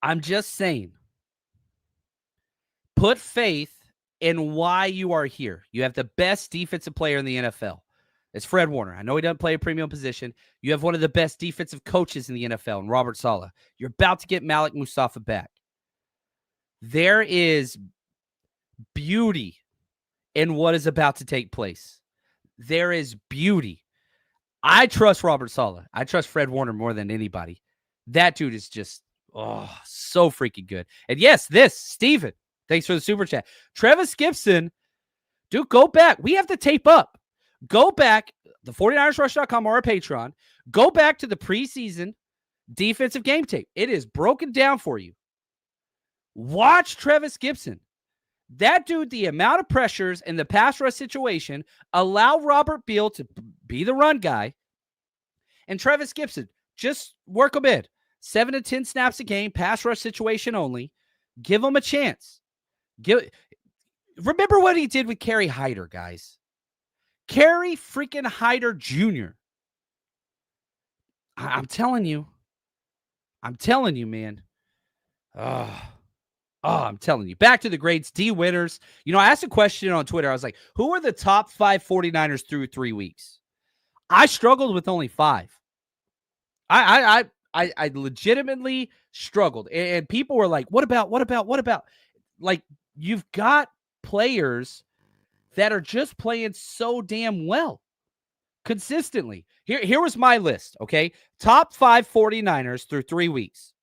I'm just saying, put faith in why you are here. You have the best defensive player in the NFL. It's Fred Warner. I know he doesn't play a premium position. You have one of the best defensive coaches in the NFL, and Robert Saleh. You're about to get Malik Mustafa back. There is beauty in what is about to take place. There is beauty. I trust Robert Saleh. I trust Fred Warner more than anybody. That dude is just, so freaking good. And yes, Steven, thanks for the super chat. Travis Gibson, dude, go back. We have to tape up. Go back, the 49ersrush.com or our Patreon. Go back to the preseason defensive game tape. It is broken down for you. Watch Travis Gibson. That dude, the amount of pressures in the pass rush situation, allow Robert Beal to be the run guy. And Travis Gibson, just work him in. 7 to 10 snaps a game, pass rush situation only. Give him a chance. Remember what he did with Kerry Hyder, guys. Kerry freaking Hyder Jr. I'm telling you. I'm telling you, man. I'm telling you. Back to the grades. D winners. I asked a question on Twitter. I was like, who are the top 5 49ers through 3 weeks? I struggled with only 5. I legitimately struggled. And people were like, what about? Like, you've got players that are just playing so damn well consistently. Here was my list, okay? Top 5 49ers through 3 weeks.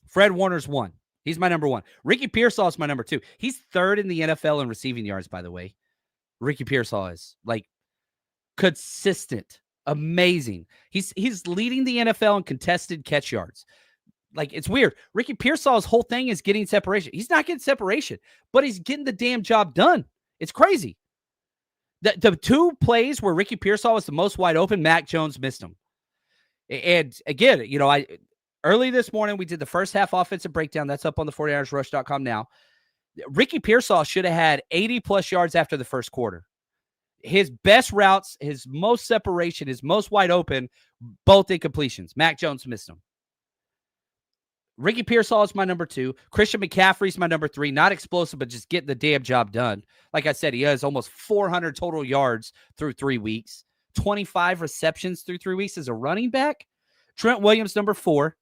Fred Warner's 1. He's my number 1. Ricky Pearsall is my number 2. He's 3rd in the NFL in receiving yards, by the way. Ricky Pearsall is like consistent, amazing. He's leading the NFL in contested catch yards. Like, it's weird. Ricky Pearsall's whole thing is getting separation. He's not getting separation, but he's getting the damn job done. It's crazy. The 2 plays where Ricky Pearsall was the most wide open, Mac Jones missed him. And again, early this morning, we did the first half offensive breakdown. That's up on the 49ersrush.com now. Ricky Pearsall should have had 80-plus yards after the first quarter. His best routes, his most separation, his most wide open, both incompletions. Mac Jones missed them. Ricky Pearsall is my number 2. Christian McCaffrey's my number 3. Not explosive, but just getting the damn job done. Like I said, he has almost 400 total yards through 3 weeks. 25 receptions through 3 weeks as a running back. Trent Williams, number 4.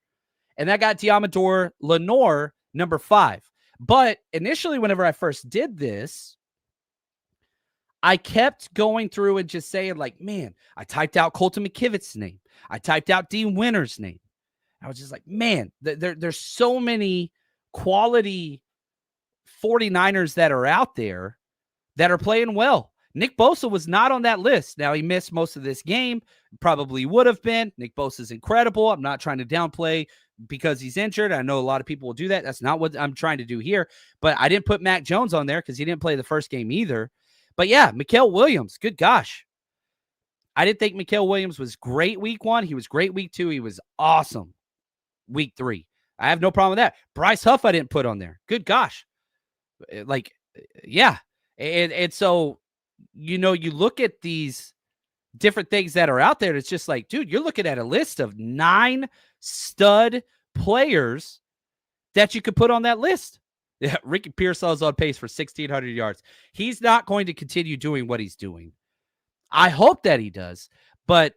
And that got Diamador Lenore, number 5. But initially, whenever I first did this, I kept going through and just saying, like, man, I typed out Colton McKivitt's name. I typed out Dean Winter's name. I was just like, man, there's so many quality 49ers that are out there that are playing well. Nick Bosa was not on that list. Now, he missed most of this game. Probably would have been. Nick Bosa's incredible. I'm not trying to downplay because he's injured. I know a lot of people will do that. That's not what I'm trying to do here. But I didn't put Mac Jones on there because he didn't play the first game either. But yeah, Mikael Williams, good gosh. I didn't think Mikael Williams was great week 1. He was great week 2. He was awesome week 3. I have no problem with that. Bryce Huff I didn't put on there. Good gosh. Like, yeah. And so, you look at these different things that are out there. It's just like, dude, you're looking at a list of 9 stud players that you could put on that list. Yeah, Ricky Pearsall is on pace for 1,600 yards. He's not going to continue doing what he's doing. I hope that he does. But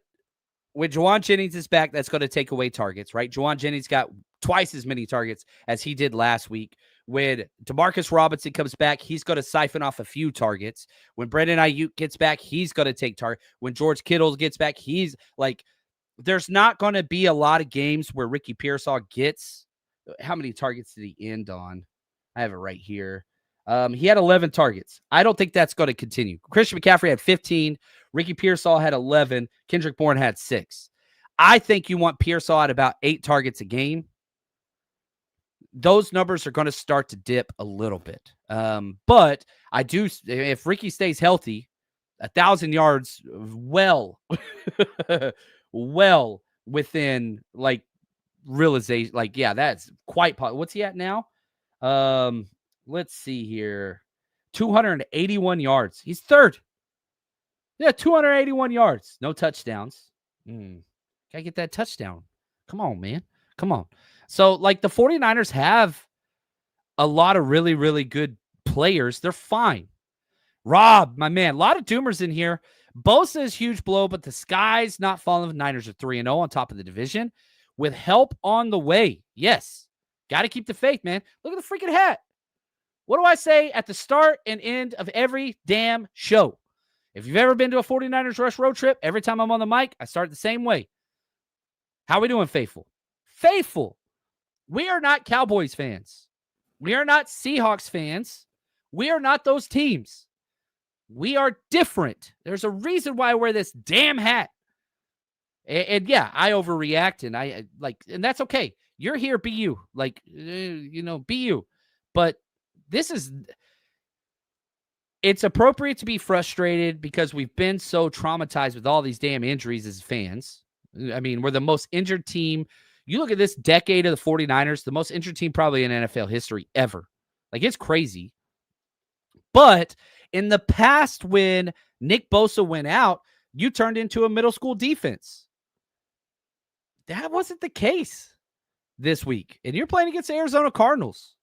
when Juwan Jennings is back, that's going to take away targets, right? Juwan Jennings got twice as many targets as he did last week. When DeMarcus Robinson comes back, he's going to siphon off a few targets. When Brandon Ayuk gets back, he's going to take target. When George Kittle gets back, he's like, there's not going to be a lot of games where Ricky Pearsall gets, how many targets did he end on? I have it right here. He had 11 targets. I don't think that's going to continue. Christian McCaffrey had 15. Ricky Pearsall had 11. Kendrick Bourne had 6. I think you want Pearsall at about 8 targets a game. Those numbers are going to start to dip a little bit. But I do, if Ricky stays healthy, 1,000 yards, well within like realization. Like, yeah, that's quite possible. What's he at now? Let's see here. 281 yards. He's third. Yeah, 281 yards. No touchdowns. Gotta get that touchdown. Come on, man. Come on. So, like, the 49ers have a lot of really, really good players. They're fine. Rob, my man, a lot of doomers in here. Bosa is huge blow, but the sky's not falling. The Niners are 3-0 on top of the division with help on the way. Yes. Got to keep the faith, man. Look at the freaking hat. What do I say at the start and end of every damn show? If you've ever been to a 49ers Rush road trip, every time I'm on the mic, I start the same way. How are we doing, faithful? Faithful. We are not Cowboys fans. We are not Seahawks fans. We are not those teams. We are different. There's a reason why I wear this damn hat. And yeah, I overreact, and and that's okay. You're here, be you. Like, be you. But it's appropriate to be frustrated because we've been so traumatized with all these damn injuries as fans. I mean, we're the most injured team. You look at this decade of the 49ers, the most injured team probably in NFL history ever. Like, it's crazy. But in the past, when Nick Bosa went out, you turned into a middle school defense. That wasn't the case this week. And you're playing against the Arizona Cardinals.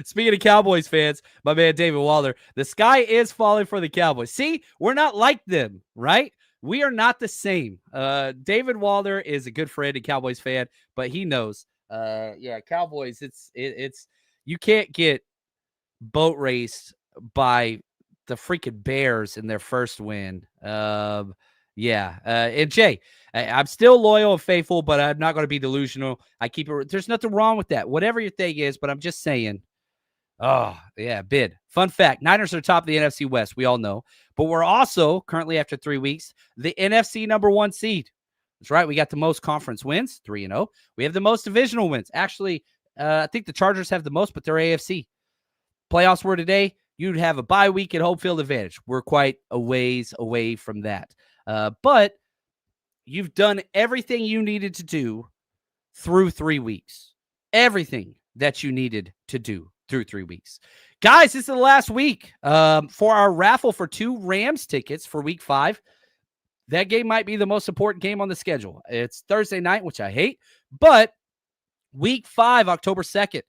Speaking of Cowboys fans, my man David Waller, the sky is falling for the Cowboys. See, we're not like them, right? We are not the same. David Waller is a good friend and Cowboys fan, but he knows. Cowboys, it's you can't get boat raced by the freaking Bears in their first win. And Jay, I'm still loyal and faithful, but I'm not going to be delusional. I keep it. There's nothing wrong with that. Whatever your thing is, but I'm just saying. Oh, yeah, bid. Fun fact, Niners are top of the NFC West. We all know. But we're also, currently after 3 weeks, the NFC number 1 seed. That's right. We got the most conference wins, 3-0. We have the most divisional wins. Actually, I think the Chargers have the most, but they're AFC. Playoffs were today. You'd have a bye week at home field advantage. We're quite a ways away from that. But you've done everything you needed to do through 3 weeks. Everything that you needed to do through 3 weeks. Guys, this is the last week for our raffle for 2 Rams tickets for week 5. That game might be the most important game on the schedule. It's Thursday night, which I hate, but week 5, October 2nd,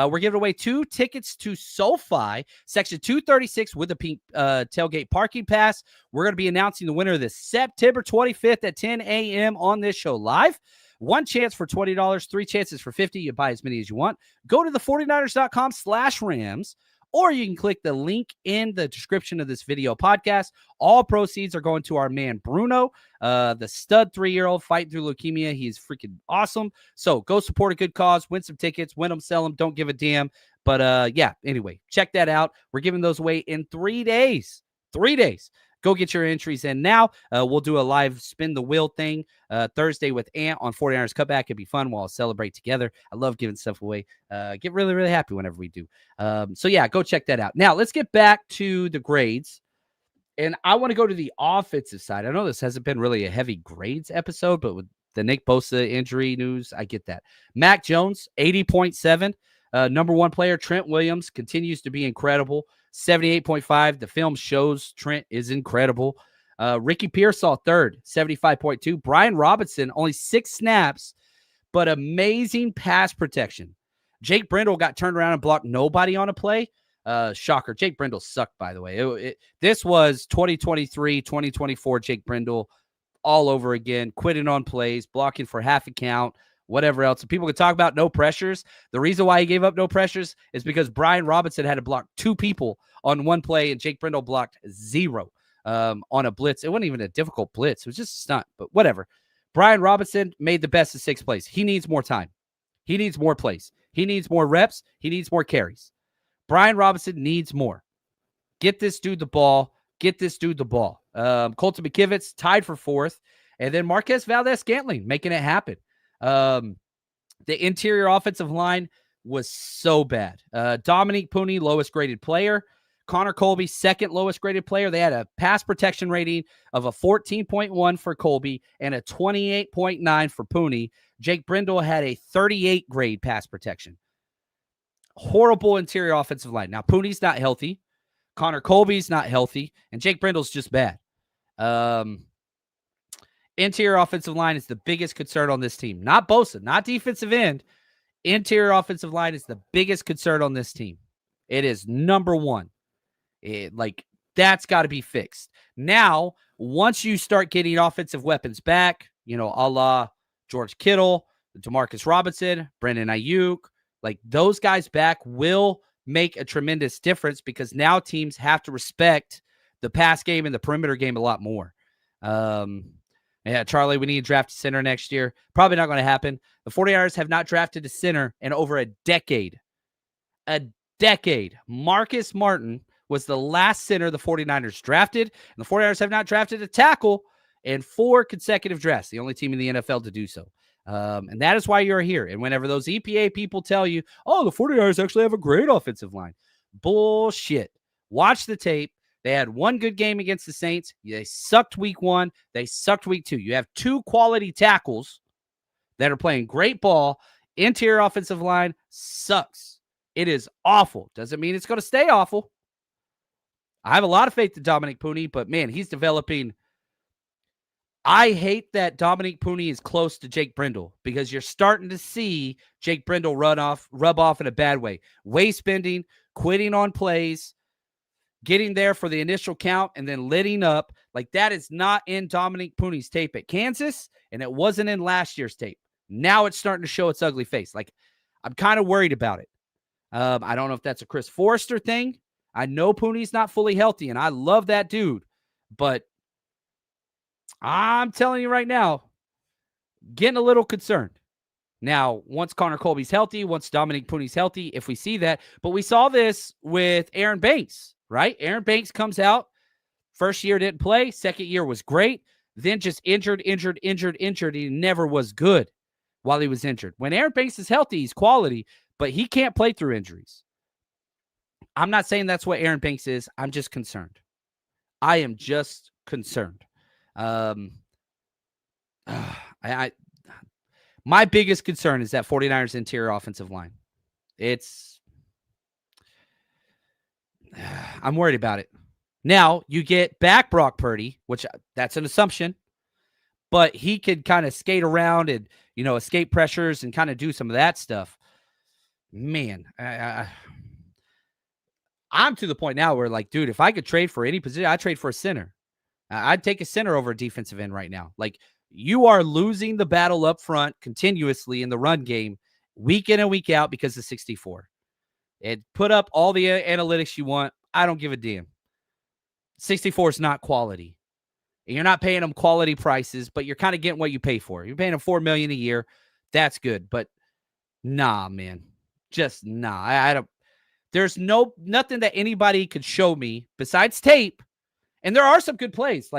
we're giving away 2 tickets to SoFi, section 236 with a pink tailgate parking pass. We're going to be announcing the winner this September 25th at 10 a.m. on this show live. 1 chance for $20, 3 chances for $50. You buy as many as you want. Go to the49ers.com/Rams, or you can click the link in the description of this video podcast. All proceeds are going to our man Bruno, the stud 3-year-old fighting through leukemia. He's freaking awesome. So go support a good cause, win some tickets, win them, sell them, don't give a damn. But anyway, check that out. We're giving those away in 3 days. 3 days. Go get your entries in now. We'll do a live spin the wheel thing Thursday with Ant on 49ers Cutback. It'd be fun. We'll all celebrate together. I love giving stuff away. Get really, really happy whenever we do. Go check that out. Now, let's get back to the grades. And I want to go to the offensive side. I know this hasn't been really a heavy grades episode, but with the Nick Bosa injury news, I get that. Mac Jones, 80.7. Number 1 player, Trent Williams, continues to be incredible. 78.5. The film shows Trent is incredible. Ricky Pearsall, 3rd, 75.2. Brian Robinson, only 6 snaps, but amazing pass protection. Jake Brendel got turned around and blocked nobody on a play. Shocker. Jake Brendel sucked, by the way. This was 2023, 2024 Jake Brendel all over again, quitting on plays, blocking for half a count, whatever else. And people can talk about no pressures. The reason why he gave up no pressures is because Brian Robinson had to block 2 people on 1 play, and Jake Brendel blocked 0 on a blitz. It wasn't even a difficult blitz. It was just a stunt, but whatever. Brian Robinson made the best of 6 plays. He needs more time. He needs more plays. He needs more reps. He needs more carries. Brian Robinson needs more. Get this dude the ball. get this dude the ball. Colton McKivitz tied for 4th, and then Marquez Valdez-Scantling making it happen. The interior offensive line was so bad. Dominique Pooney, lowest graded player. Connor Colby, second lowest graded player. They had a pass protection rating of a 14.1 for Colby and a 28.9 for Pooney. Jake Brindle had a 38 grade pass protection. Horrible interior offensive line. Now, Pooney's not healthy. Connor Colby's not healthy. And Jake Brindle's just bad. Interior offensive line is the biggest concern on this team. Not Bosa, not defensive end. Interior offensive line is the biggest concern on this team. It is number one. That's got to be fixed. Now, once you start getting offensive weapons back, a la George Kittle, Demarcus Robinson, Brandon Ayuk, those guys back will make a tremendous difference because now teams have to respect the pass game and the perimeter game a lot more. Charlie, we need to draft a center next year. Probably not going to happen. The 49ers have not drafted a center in over a decade. Marcus Martin was the last center the 49ers drafted, and the 49ers have not drafted a tackle in 4 consecutive drafts, the only team in the NFL to do so. And that is why you're here. And whenever those EPA people tell you, oh, the 49ers actually have a great offensive line, bullshit. Watch the tape. They had one good game against the Saints. They sucked week 1. They sucked week 2. You have 2 quality tackles that are playing great ball. Interior offensive line sucks. It is awful. Doesn't mean it's going to stay awful. I have a lot of faith in Dominique Pooney, but man, he's developing. I hate that Dominique Pooney is close to Jake Brindle because you're starting to see Jake Brindle rub off in a bad way. Waist bending, quitting on plays, getting there for the initial count, and then letting up. That is not in Dominique Pooney's tape at Kansas, and it wasn't in last year's tape. Now it's starting to show its ugly face. I'm kind of worried about it. I don't know if that's a Chris Forrester thing. I know Pooney's not fully healthy, and I love that dude. But I'm telling you right now, getting a little concerned. Now, once Connor Colby's healthy, once Dominique Pooney's healthy, if we see that. But we saw this with Aaron Banks, right? Aaron Banks comes out. First year didn't play. Second year was great. Then just injured. He never was good while he was injured. When Aaron Banks is healthy, he's quality, but he can't play through injuries. I'm not saying that's what Aaron Banks is. I'm just concerned. I am just concerned. My biggest concern is that 49ers interior offensive line. I'm worried about it. Now, you get back Brock Purdy, which that's an assumption, but he could kind of skate around and, escape pressures and kind of do some of that stuff. Man, I'm to the point now where, dude, if I could trade for any position, I'd trade for a center. I'd take a center over a defensive end right now. You are losing the battle up front continuously in the run game week in and week out because of 64. And put up all the analytics you want. I don't give a damn. 64 is not quality. And you're not paying them quality prices, but you're kind of getting what you pay for. You're paying them $4 million a year. That's good. But nah, man. Just nah. I don't. There's nothing that anybody could show me besides tape. And there are some good plays.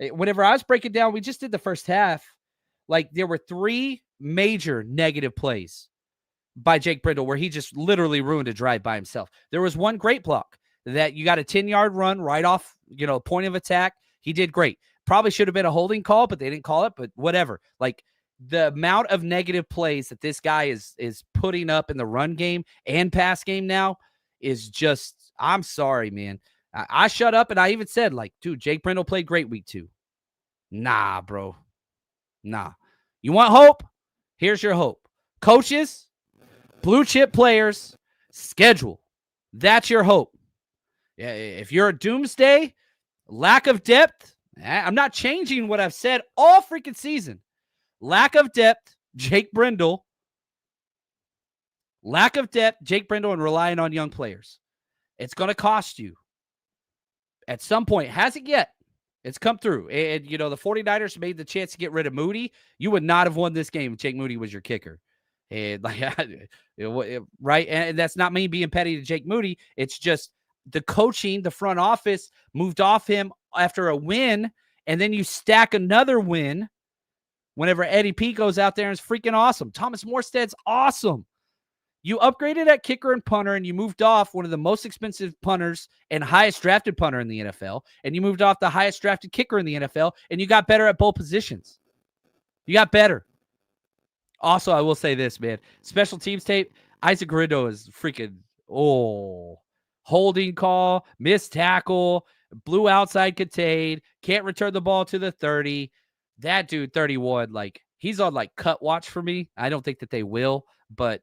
Whenever I was breaking down, we just did the first half. There were 3 major negative plays by Jake Brindle where he just literally ruined a drive by himself. There was one great block that you got a 10-yard run right off, point of attack. He did great. Probably should have been a holding call, but they didn't call it, but whatever. The amount of negative plays that this guy is putting up in the run game and pass game now is just, I'm sorry, man. I shut up and I even said, dude, Jake Brindle played great week 2. Nah, bro. Nah. You want hope? Here's your hope. Coaches, blue chip players, schedule. That's your hope. Yeah, if you're a doomsday, lack of depth, I'm not changing what I've said all freaking season. Lack of depth, Jake Brindle. Lack of depth, Jake Brindle, and relying on young players. It's going to cost you. At some point, hasn't yet. It's come through. And, the 49ers made the chance to get rid of Moody. You would not have won this game if Jake Moody was your kicker. And right? And that's not me being petty to Jake Moody. It's just the coaching, the front office moved off him after a win, and then you stack another win whenever Eddie P goes out there and is freaking awesome. Thomas Morstead's awesome. You upgraded at kicker and punter, and you moved off one of the most expensive punters and highest drafted punter in the NFL, and you moved off the highest drafted kicker in the NFL, and you got better at both positions. You got better. Also, I will say this, man. Special teams tape, Isaac Guerrero is freaking, holding call, missed tackle, blew outside contained, can't return the ball to the 30. That dude, 31, like, he's on, like, cut watch for me. I don't think that they will, but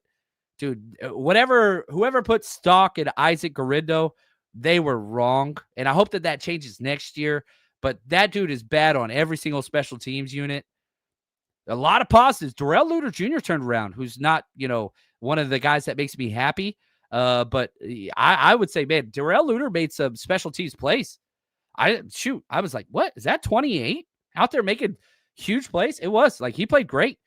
dude, whoever put stock in Isaac Guerrero, they were wrong. And I hope that changes next year. But that dude is bad on every single special teams unit. A lot of positives. Darrell Luter Jr. turned around, who's not, one of the guys that makes me happy. But I would say, man, Darrell Luter made some special teams plays. I was like, what? Is that 28 out there making huge plays? It was. Like, he played great.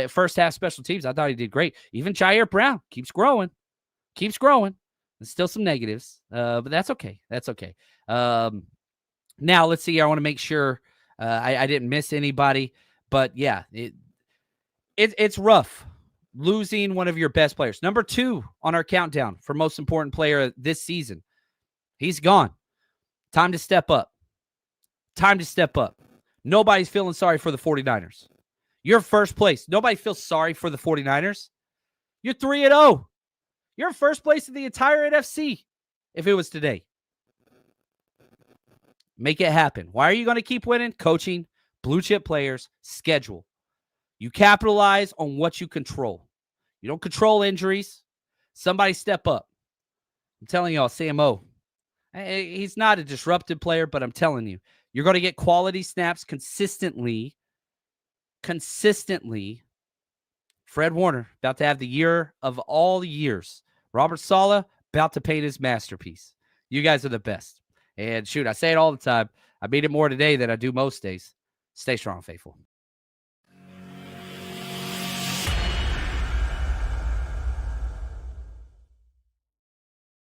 First half special teams, I thought he did great. Even Jair Brown keeps growing. There's still some negatives, but that's okay. Now, let's see here. I want to make sure I didn't miss anybody. But, yeah, it's rough losing one of your best players. Number 2 on our countdown for most important player this season. He's gone. Time to step up. Nobody's feeling sorry for the 49ers. You're first place. Nobody feels sorry for the 49ers. You're 3-0. You're first place in the entire NFC if it was today. Make it happen. Why are you going to keep winning? Coaching, blue chip players, schedule. You capitalize on what you control. You don't control injuries. Somebody step up. I'm telling y'all, Sam O. He's not a disruptive player, but I'm telling you, you're going to get quality snaps consistently. Fred Warner, about to have the year of all years. Robert Saleh, about to paint his masterpiece. You guys are the best. And shoot, I say it all the time. I made it more today than I do most days. Stay strong, faithful.